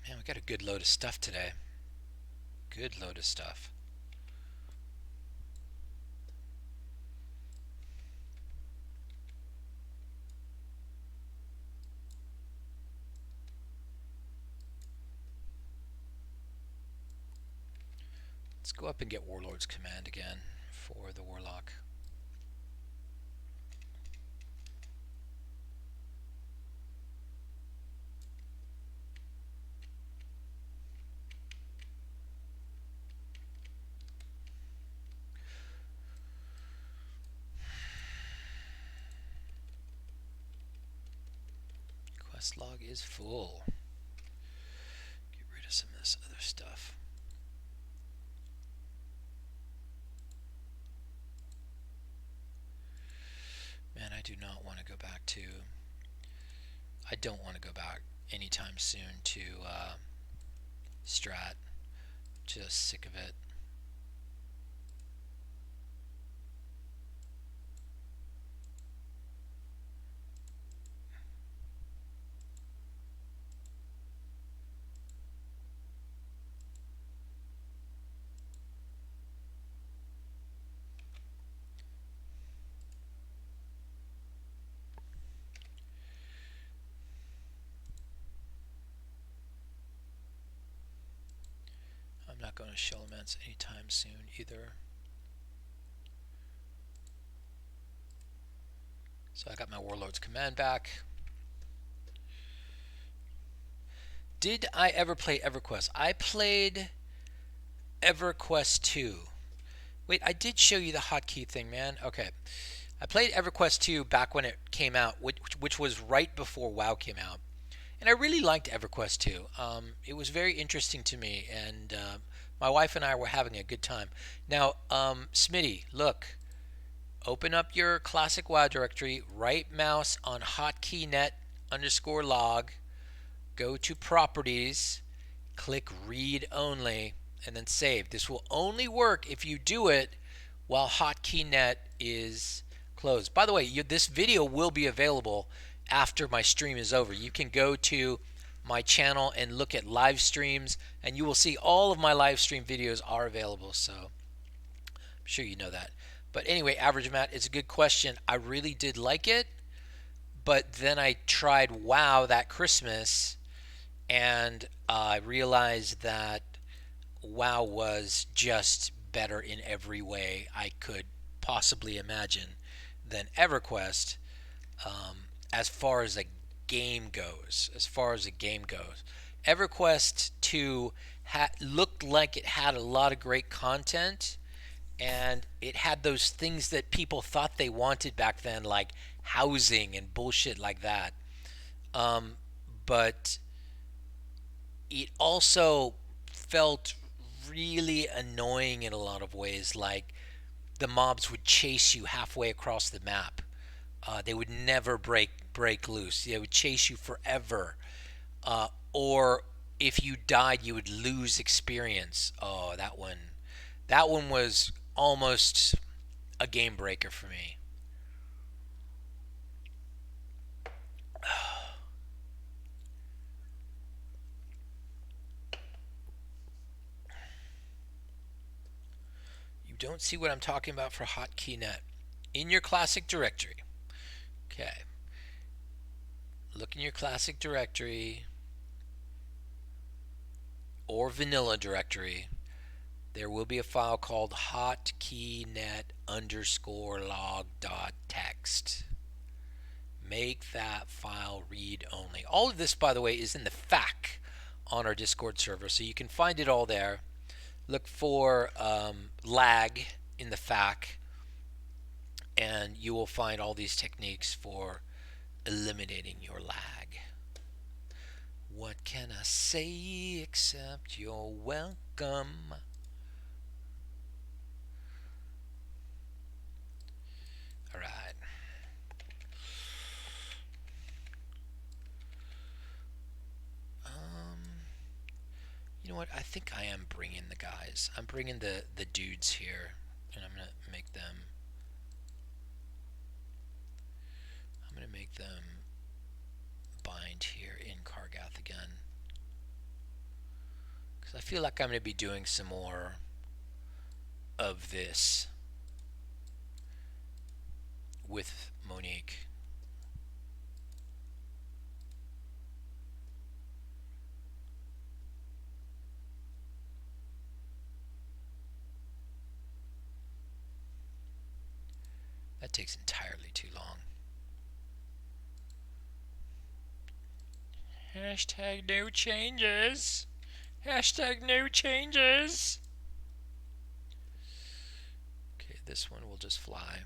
Man, we got a good load of stuff today. Good load of stuff. Let's go up and get Warlord's Command again for the Warlock. Quest log is full. Get rid of some of this other stuff. Man, I do not want to go back to... I don't want to go back anytime soon to Strat. Just sick of it. I'm not going to shell immense anytime soon either. So I got my Warlord's Command back. Did I ever play EverQuest? I played EverQuest 2. Wait, I did show you the hotkey thing, man. Okay. I played EverQuest 2 back when it came out, which was right before WoW came out. And I really liked EverQuest 2. It was very interesting to me, and my wife and I were having a good time. Now, Smitty, look. Open up your classic WoW directory, right mouse on hotkeynet_log, go to properties, click read only, and then save. This will only work if you do it while hotkeynet is closed. By the way, this video will be available after my stream is over. You can go to my channel and look at live streams, and you will see all of my live stream videos are available, so I'm sure you know that. But anyway, Average Matt, it's a good question. I really did like it, but then I tried WoW that Christmas, and I realized that WoW was just better in every way I could possibly imagine than EverQuest, as far as a game goes. EverQuest 2 looked like it had a lot of great content, and it had those things that people thought they wanted back then, like housing and bullshit like that. But it also felt really annoying in a lot of ways. Like, the mobs would chase you halfway across the map. They would never break loose. They would chase you forever. Or if you died, you would lose experience. Oh, that one was almost a game breaker for me. You don't see what I'm talking about for hotkeynet. In your classic directory. Okay. Look in your classic directory or vanilla directory. There will be a file called hotkeynet_log.txt. Make that file read only. All of this, by the way, is in the FAQ on our Discord server, so you can find it all there. Look for lag in the FAQ, and you will find all these techniques for eliminating your lag. What can I say except you're welcome? All right. You know what? I think I am bringing the guys. I'm bringing the dudes here, and I'm gonna make them. I'm gonna make them bind here in Kargath again, because I feel like I'm gonna be doing some more of this with Monique. That takes entirely too long. Hashtag no changes. Hashtag no changes. Okay, this one will just fly.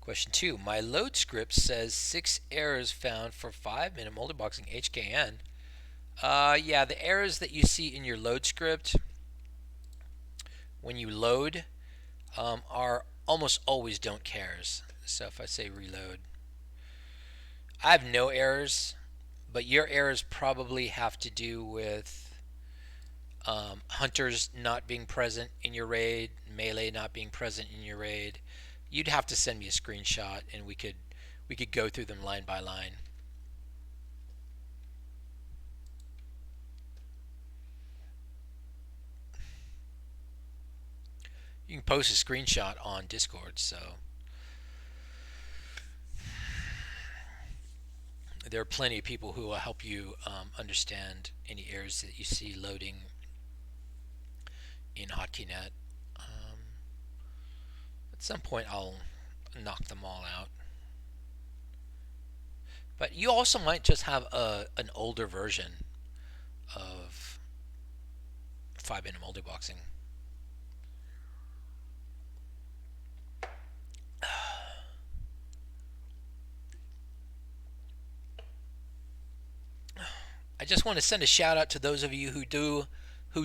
Question 2. My load script says 6 errors found for 5-minute multiboxing HKN. Yeah, the errors that you see in your load script when you load are almost always don't cares. So if I say reload, I have no errors, but your errors probably have to do with hunters not being present in your raid, melee not being present in your raid. You'd have to send me a screenshot, and we could go through them line by line. You can post a screenshot on Discord, so there are plenty of people who will help you understand any errors that you see loading in HotkeyNet. At some point, I'll knock them all out. But you also might just have an older version of 5-minute multiboxing. I just want to send a shout out to those of you who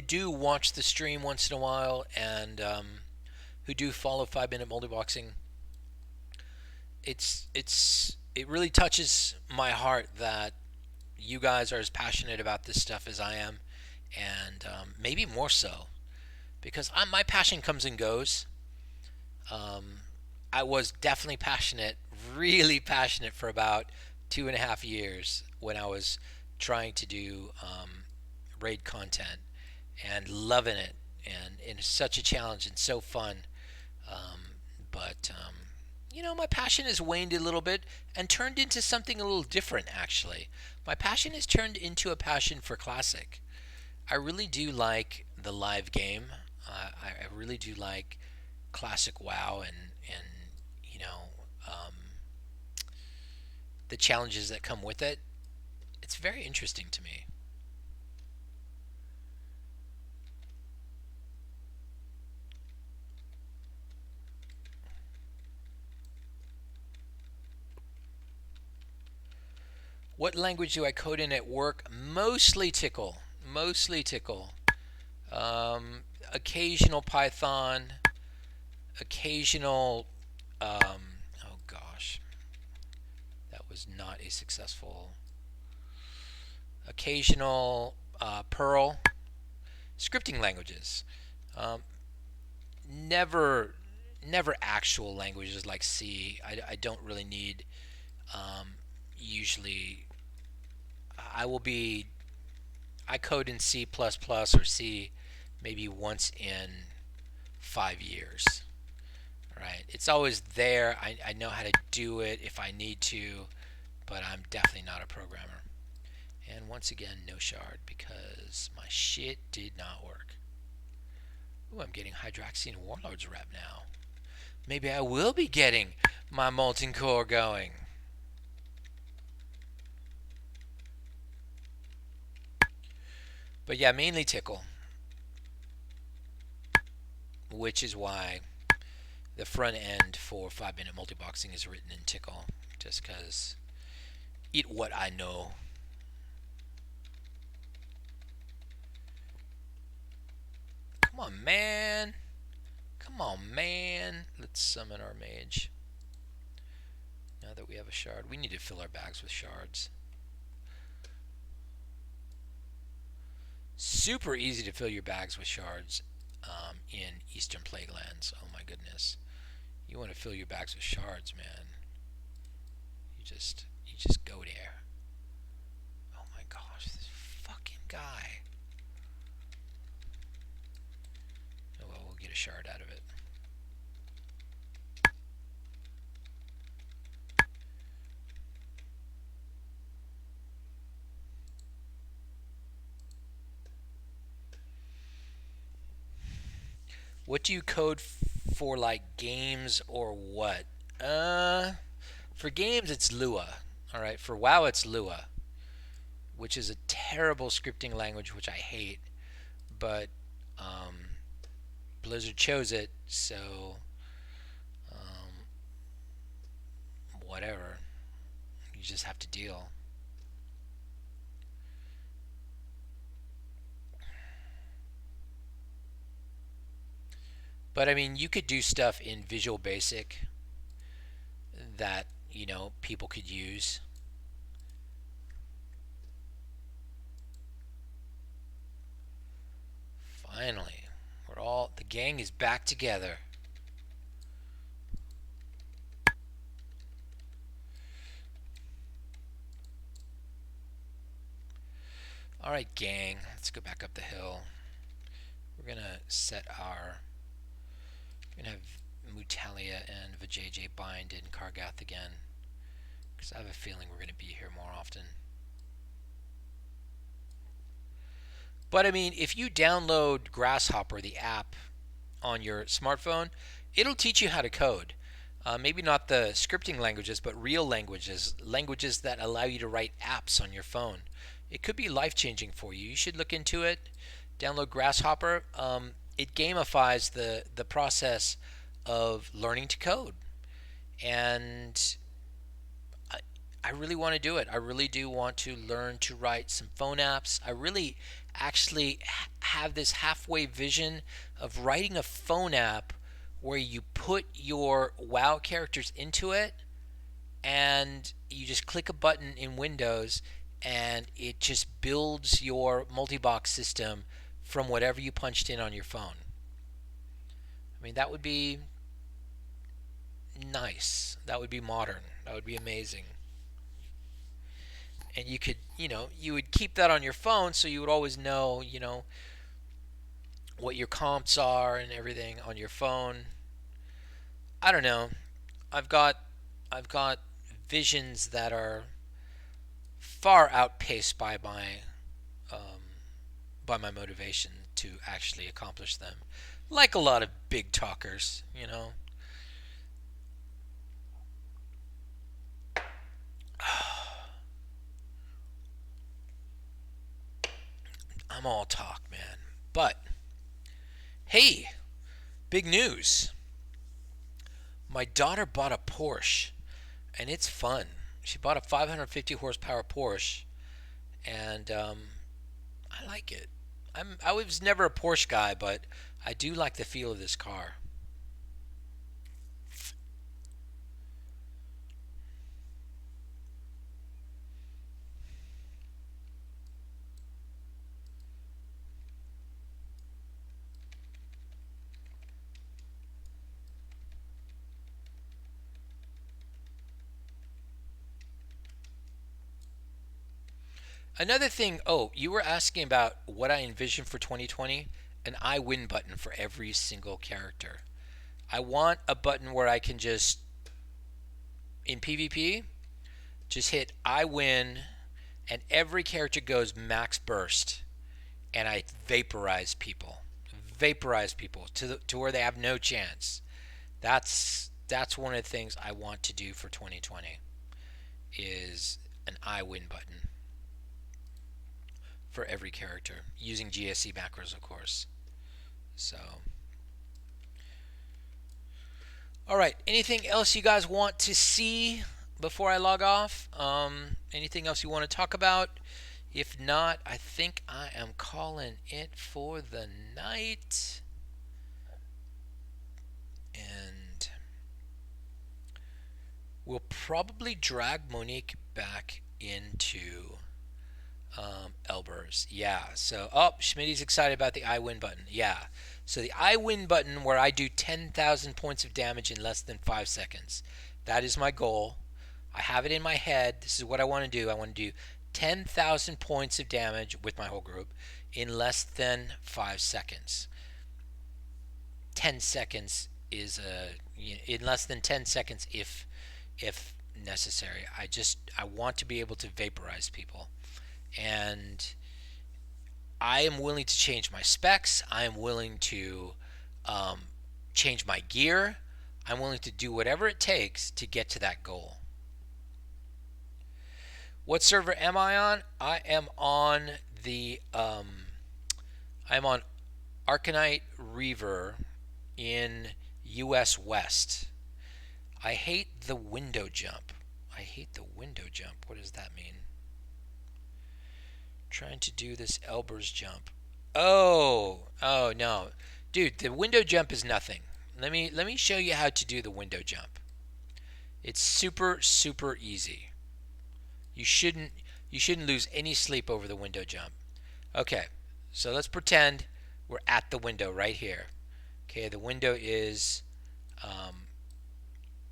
do watch the stream once in a while and who do follow 5-minute multiboxing. It really touches my heart that you guys are as passionate about this stuff as I am, and maybe more so, because my passion comes and goes. I was definitely passionate, really passionate, for about 2.5 years when I was trying to do raid content and loving it, and it's such a challenge and so fun. But my passion has waned a little bit and turned into something a little different, actually. My passion has turned into a passion for Classic. I really do like the live game. I really do like Classic WoW and the challenges that come with it. It's very interesting to me. What language do I code in at work? Mostly Tickle. Mostly Tickle. Occasional Python. Occasional. Oh gosh. That was not a successful. Occasional Perl. Scripting languages. Never actual languages like C. I don't really need. Usually, I code in C++ or C maybe once in 5 years. Right? It's always there. I know how to do it if I need to, but I'm definitely not a programmer. And once again, no shard because my shit did not work. Ooh, I'm getting Hydraxian Warlord's rep now. Maybe I will be getting my Molten Core going. But yeah, mainly Tickle. which is why the front end for 5-minute multiboxing is written in Tickle, just because it what I know. Come on, man. Come on, man. Let's summon our mage. Now that we have a shard, we need to fill our bags with shards. Super easy to fill your bags with shards in Eastern Plaguelands. Oh my goodness. You want to fill your bags with shards, man. You just go there. Oh my gosh, this fucking guy. Oh well, we'll get a shard out of it. What do you code for, like games or what? For games it's Lua. All right. For WoW it's Lua, which is a terrible scripting language, which I hate. But Blizzard chose it, so whatever. You just have to deal. But I mean, you could do stuff in Visual Basic that people could use. Finally, the gang is back together. All right, gang, let's go back up the hill. We're gonna set our. We're gonna have Mutalia and Vijay bind in Kargath again, because I have a feeling we're gonna be here more often. But I mean, if you download Grasshopper, the app, on your smartphone, it'll teach you how to code. Maybe not the scripting languages, but real languages, languages that allow you to write apps on your phone. It could be life changing for you. You should look into it. Download Grasshopper. It gamifies the process of learning to code, and I really want to do it. I really do want to learn to write some phone apps. I really actually have this halfway vision of writing a phone app where you put your WoW characters into it and you just click a button in Windows and it just builds your multi-box system from whatever you punched in on your phone. I mean, that would be nice. That would be modern. That would be amazing. And you could, you would keep that on your phone so you would always know, what your comps are and everything on your phone. I don't know. I've got I've got visions that are far outpaced by my motivation to actually accomplish them. Like a lot of big talkers. I'm all talk, man. But hey, big news. My daughter bought a Porsche and it's fun. She bought a 550 horsepower Porsche and I like it. I was never a Porsche guy, but I do like the feel of this car. Another thing, oh, you were asking about what I envision for 2020? An I win button for every single character. I want a button where I can just, in PvP, just hit I win and every character goes max burst and I vaporize people. Vaporize people to where they have no chance. That's one of the things I want to do for 2020 is an I win button for every character using GSC macros, of course. So All right. Anything else you guys want to see before I log off? Anything else you want to talk about? If not, I think I am calling it for the night. And we'll probably drag Monique back into Elbers. Yeah. So, Schmitty's excited about the I win button. Yeah. So the I win button where I do 10,000 points of damage in less than 5 seconds. That is my goal. I have it in my head. This is what I want to do. I want to do 10,000 points of damage with my whole group in less than 5 seconds. 10 seconds is in less than 10 seconds if necessary. I want to be able to vaporize people. And I am willing to change my specs. I am willing to change my gear. I'm willing to do whatever it takes to get to that goal. What server am I on? I am on the I'm on Arcanite Reaver in US West. I hate the window jump. I hate the window jump. What does that mean? Trying to do this Elbers jump. Oh no. Dude, the window jump is nothing. Let me show you how to do the window jump. It's super easy. You shouldn't lose any sleep over the window jump. Okay. So let's pretend we're at the window right here. Okay, the window is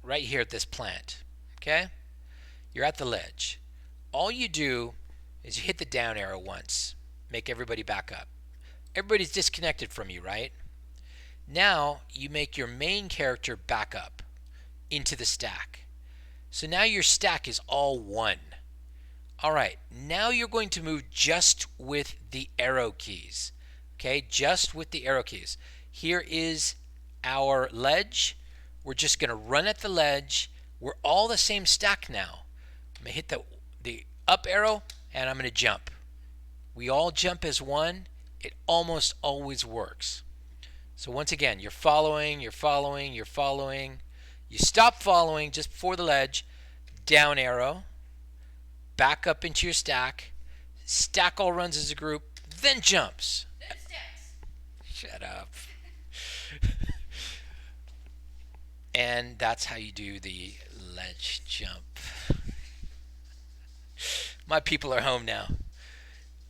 right here at this plant. Okay? You're at the ledge. All you do is you hit the down arrow once. Make everybody back up. Everybody's disconnected from you, right? Now you make your main character back up into the stack. So now your stack is all one. Alright, now you're going to move just with the arrow keys. Okay, just with the arrow keys. Here is our ledge. We're just going to run at the ledge. We're all the same stack now. I'm going to hit the up arrow and I'm going to jump. We all jump as one. It almost always works. So once again, you're following. You stop following just before the ledge. Down arrow. Back up into your stack. Stack all runs as a group. Then jumps. Then stacks. Shut up. And that's how you do the ledge jump. My people are home now.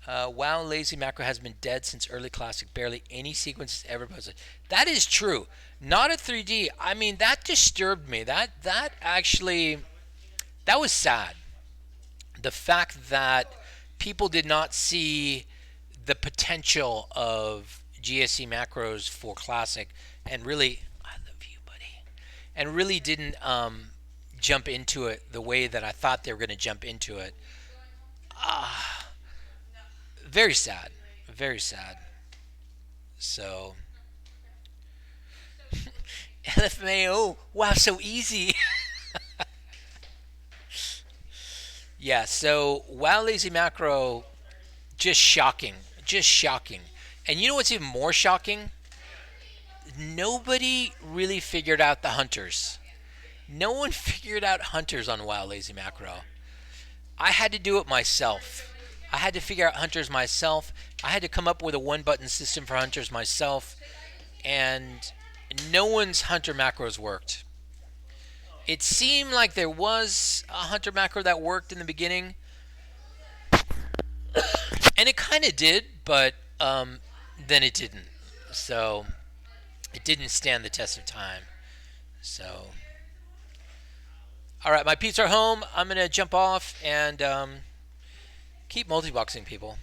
WoW Lazy Macro has been dead since early classic. Barely any sequences ever posted. That is true. Not a 3D. I mean, that disturbed me. That was sad. The fact that people did not see the potential of GSC macros for classic and really, I love you, buddy, and really didn't jump into it the way that I thought they were going to jump into it. Very sad. Very sad. So, LFMAO, wow, so easy. Yeah, so WoW Lazy Macro, just shocking. Just shocking. And you know what's even more shocking? Nobody really figured out the hunters. No one figured out hunters on WoW Lazy Macro. I had to do it myself. I had to figure out hunters myself. I had to come up with a one-button system for hunters myself. And no one's hunter macros worked. It seemed like there was a hunter macro that worked in the beginning. And it kind of did, but then it didn't. So it didn't stand the test of time. So, all right, my peeps are home. I'm going to jump off and keep multiboxing, people.